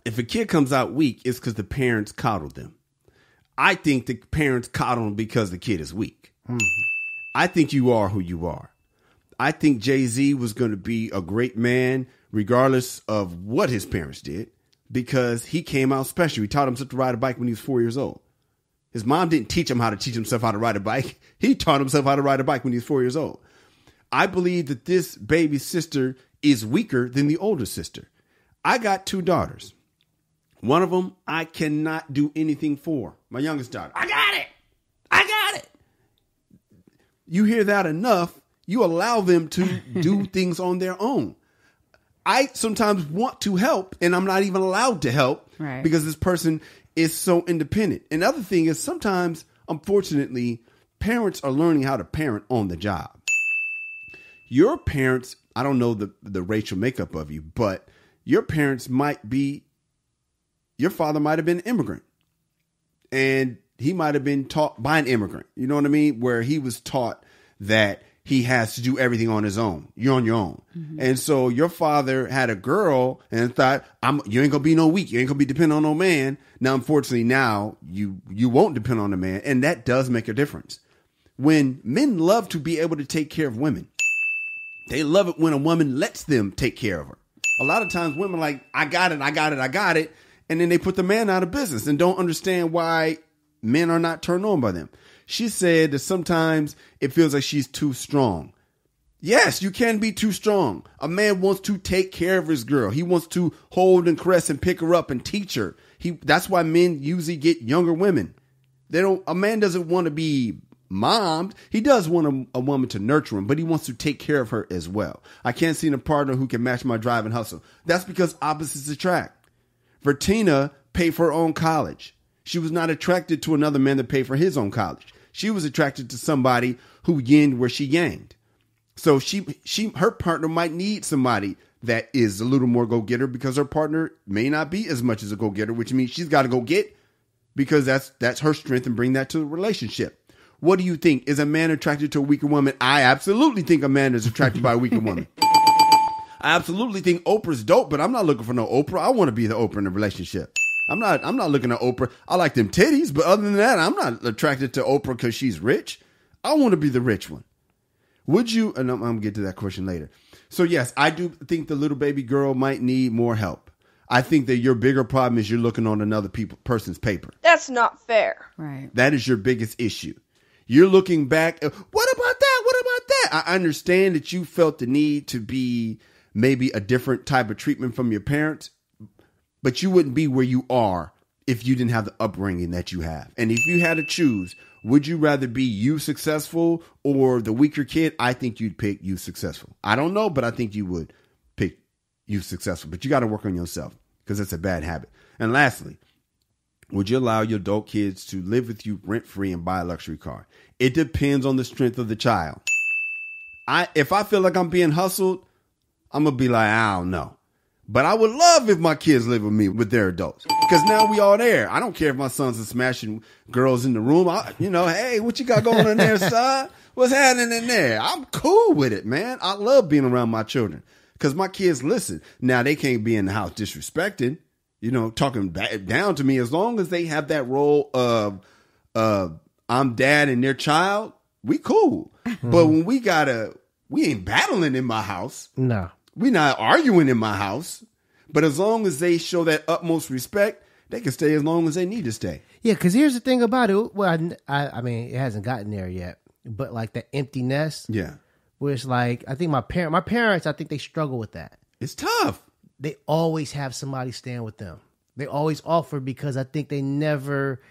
if a kid comes out weak, it's because the parents coddled them. I think the parents coddle them because the kid is weak. I think you are who you are. I think Jay-Z was going to be a great man regardless of what his parents did because he came out special. He taught himself to ride a bike when he was 4 years old. His mom didn't teach him how to teach himself how to ride a bike. He taught himself how to ride a bike when he was 4 years old. I believe that this baby sister is weaker than the older sister. I got two daughters. One of them I cannot do anything for. My youngest daughter. I got it. You hear that enough, you allow them to do things on their own. I sometimes want to help, and I'm not even allowed to help because this person is so independent. And the other thing is sometimes, unfortunately, parents are learning how to parent on the job. Your parents, I don't know the racial makeup of you, but your parents your father might have been an immigrant and he might have been taught by an immigrant. You know what I mean? Where he was taught that he has to do everything on his own. You're on your own. And so your father had a girl and thought, you ain't gonna be no weak. You ain't gonna be dependent on no man. Now, unfortunately, now you won't depend on a man. And that does make a difference. When men love to be able to take care of women, they love it when a woman lets them take care of her. A lot of times women are like, I got it. And then they put the man out of business and don't understand why men are not turned on by them. She said that sometimes it feels like she's too strong. Yes, you can be too strong. A man wants to take care of his girl. He wants to hold and caress and pick her up and teach her. That's why men usually get younger women. A man doesn't want to be mommed. He does want a woman to nurture him, but he wants to take care of her as well. I can't see a partner who can match my drive and hustle. That's because opposites attract. Bertina paid for her own college. She was not attracted to another man to pay for his own college. She was attracted to somebody who yinned where she yanged. So her partner might need somebody that is a little more go-getter because her partner may not be as much as a go-getter, which means she's got to go get because that's her strength and bring that to the relationship. What do you think? Is a man attracted to a weaker woman? I absolutely think a man is attracted by a weaker woman. I absolutely think Oprah's dope, but I'm not looking for no Oprah. I want to be the Oprah in a relationship. I'm not looking at Oprah. I like them titties, but other than that, I'm not attracted to Oprah because she's rich. I want to be the rich one. Would you? And I'm going to get to that question later. So yes, I do think the little baby girl might need more help. I think that your bigger problem is you're looking on another person's paper. That's not fair. Right. That is your biggest issue. You're looking back. What about that? What about that? I understand that you felt the need to be maybe a different type of treatment from your parents, but you wouldn't be where you are if you didn't have the upbringing that you have. And if you had to choose, would you rather be you successful or the weaker kid? I think you'd pick you successful. I don't know, but I think you would pick you successful. But you got to work on yourself because it's a bad habit. And lastly, would you allow your adult kids to live with you rent-free and buy a luxury car? It depends on the strength of the child. If I feel like I'm being hustled, I'm going to be like, I don't know. But I would love if my kids live with me with their adults. Because now we all there. I don't care if my sons are smashing girls in the room. Hey, what you got going on there, son? What's happening in there? I'm cool with it, man. I love being around my children. Because my kids listen. Now, they can't be in the house disrespecting, talking back down to me. As long as they have that role of I'm dad and their child, we cool. But when we ain't battling in my house. No. We not arguing in my house. But as long as they show that utmost respect, they can stay as long as they need to stay. Yeah, because here's the thing about it. Well, I mean, it hasn't gotten there yet. But like the empty nest. Yeah. Where it's like, I think my parents, I think they struggle with that. It's tough. They always have somebody staying with them. They always offer because I think they never...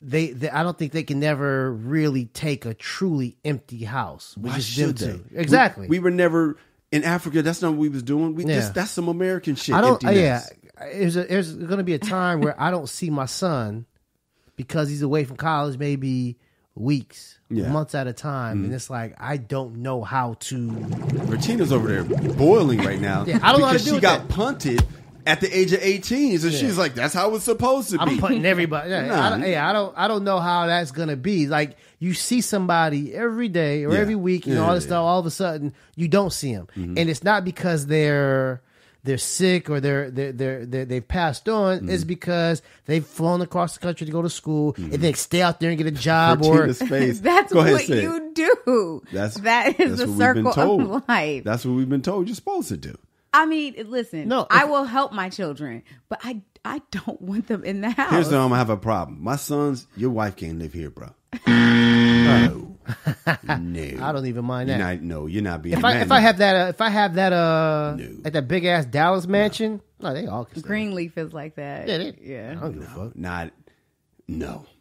I don't think they can never really take a truly empty house. Why should they? Exactly. We were never in Africa. That's not what we was doing. That's some American shit. There's going to be a time where I don't see my son because he's away from college, maybe weeks, months at a time, and it's like I don't know how to. Regina's over there boiling right now. Yeah, I don't know how to do she got punted at the age of 18, so she's like, "That's how it's supposed to be." I'm putting everybody. I don't know how that's gonna be. Like you see somebody every day or every week, all this stuff. All of a sudden, you don't see them, and it's not because they're sick or they've passed on. It's because they've flown across the country to go to school and then stay out there and get a job. That's what you do. That is the circle of life. That's what we've been told you're supposed to do. I mean, listen, I will help my children, but I don't want them in the house. Here's where I'm going to have a problem. My sons, your wife can't live here, bro. No. I don't even mind that. You're not being if I have that at that big ass Dallas mansion, they all can stay. Greenleaf is like that. Yeah. I don't give a fuck.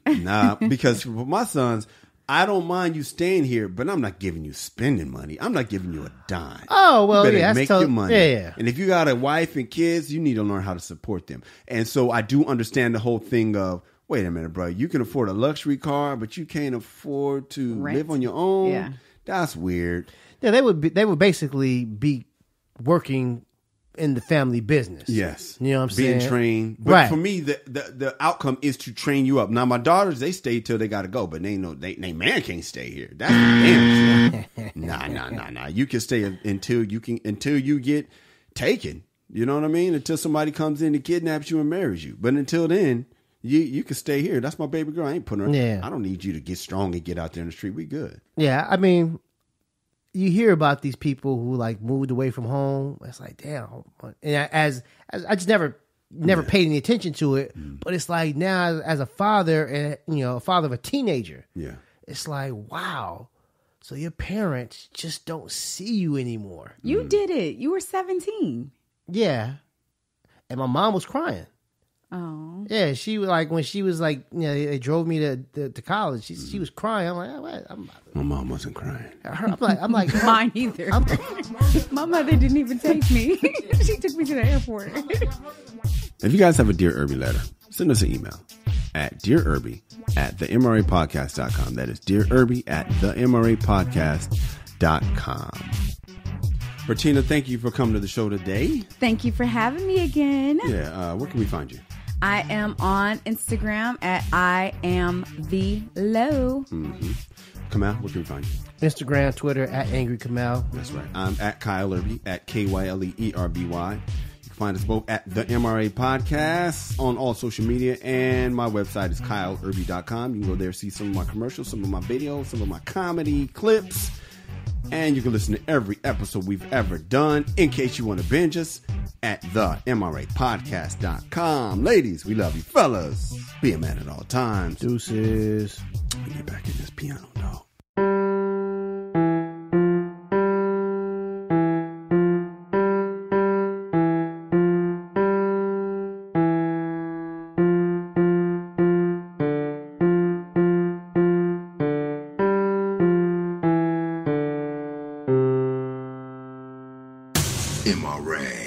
Nah, because for my sons, I don't mind you staying here, but I'm not giving you spending money. I'm not giving you a dime. Oh, well, you better make your money. Yeah. And if you got a wife and kids, you need to learn how to support them. And so I do understand the whole thing of, wait a minute, bro, you can afford a luxury car, but you can't afford to live on your own. Yeah. That's weird. Yeah, they would basically be working in the family business. Yes. You know what I'm saying? Being trained. But for me, the outcome is to train you up. Now, my daughters, they stay till they got to go, but they man can't stay here. That's damn shit. Nah. You can stay until you get taken. You know what I mean? Until somebody comes in and kidnaps you and marries you. But until then, you can stay here. That's my baby girl. I ain't putting her. Yeah. I don't need you to get strong and get out there in the street. We good. Yeah, I mean, you hear about these people who like moved away from home. It's like, damn. And as I just never paid any attention to it. But it's like now as a father and a father of a teenager. Yeah. It's like, wow. So your parents just don't see you anymore. You did it. You were 17. Yeah. And my mom was crying. Oh. Yeah, she was like when she was like, they drove me to college. She was crying. I'm like, what? My mom wasn't crying. I'm like mine either. My mother didn't even take me. She took me to the airport. If you guys have a Dear Irby letter, send us an email at dearirby@themrapodcast.com. That is dearirby@themrapodcast.com. Bertina, thank you for coming to the show today. Thank you for having me again. Yeah, where can we find you? I am on Instagram at IamVLow. Mm-hmm. Kamal, where can we find you? Instagram, Twitter, at Angry Kamal. That's right. I'm at Kyle Irby, at KYLEERBY. You can find us both at the MRA Podcast on all social media, and my website is kyleirby.com. You can go there, see some of my commercials, some of my videos, some of my comedy clips, and you can listen to every episode we've ever done in case you want to binge us at the MRApodcast.com. Ladies, we love you. Fellas, be a man at all times. Deuces. Let me get back in this piano, dog. MRA.